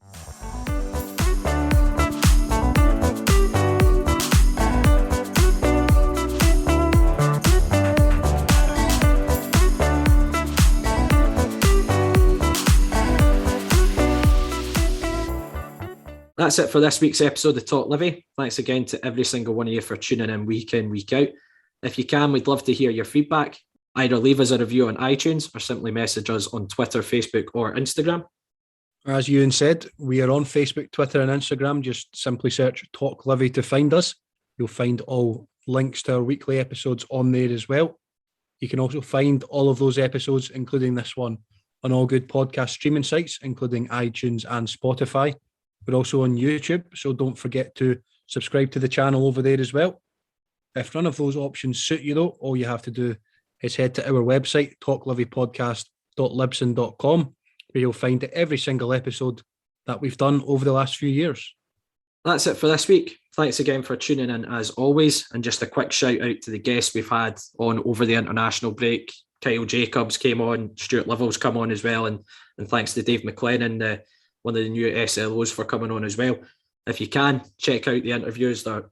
That's it for this week's episode of Talk Livi. Thanks again to every single one of you for tuning in, week out. If you can, we'd love to hear your feedback. Either leave us a review on iTunes or simply message us on Twitter, Facebook or Instagram. As Euan said, we are on Facebook, Twitter and Instagram. Just simply search Talk Livi to find us. You'll find all links to our weekly episodes on there as well. You can also find all of those episodes, including this one, on all good podcast streaming sites, including iTunes and Spotify. We're also on YouTube, so don't forget to subscribe to the channel over there as well. If none of those options suit you though, all you have to do is head to our website, talklivipodcast.libsyn.com, where you'll find every single episode that we've done over the last few years. That's it for this week. Thanks again for tuning in as always. And just a quick shout out to the guests we've had on over the international break. Kyle Jacobs came on, Stuart Lovell's come on as well, and thanks to Dave MacLennan, one of the new SLOs, for coming on as well. If you can, check out the interviews. They're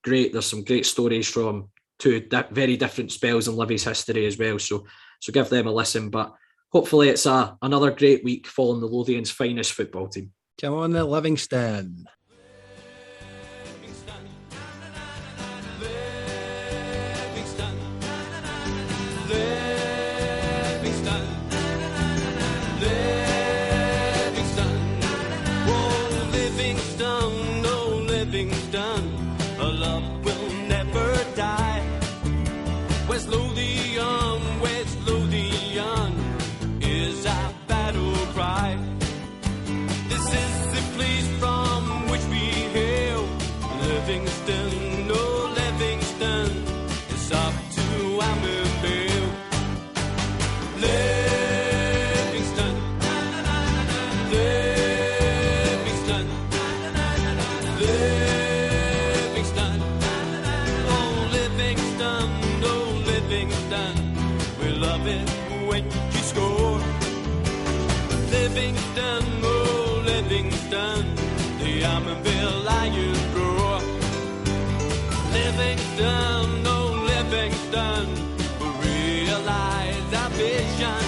great. There's some great stories from 2 very different spells in Livi's history as well. So give them a listen. But hopefully it's another great week following the Lothian's finest football team. Come on, the Livingston. West Lothian is our battle cry. This is the place from which we hail. Livingston, oh Livingston, it's up to Ambervale. Livingston, Livingston, Livingston, oh Livingston. We love it when you score. Livingston, oh Livingston, the Amberville Lions roar. Livingston, oh Livingston, we realize our vision.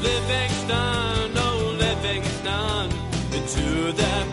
Livingston, oh Livingston, into the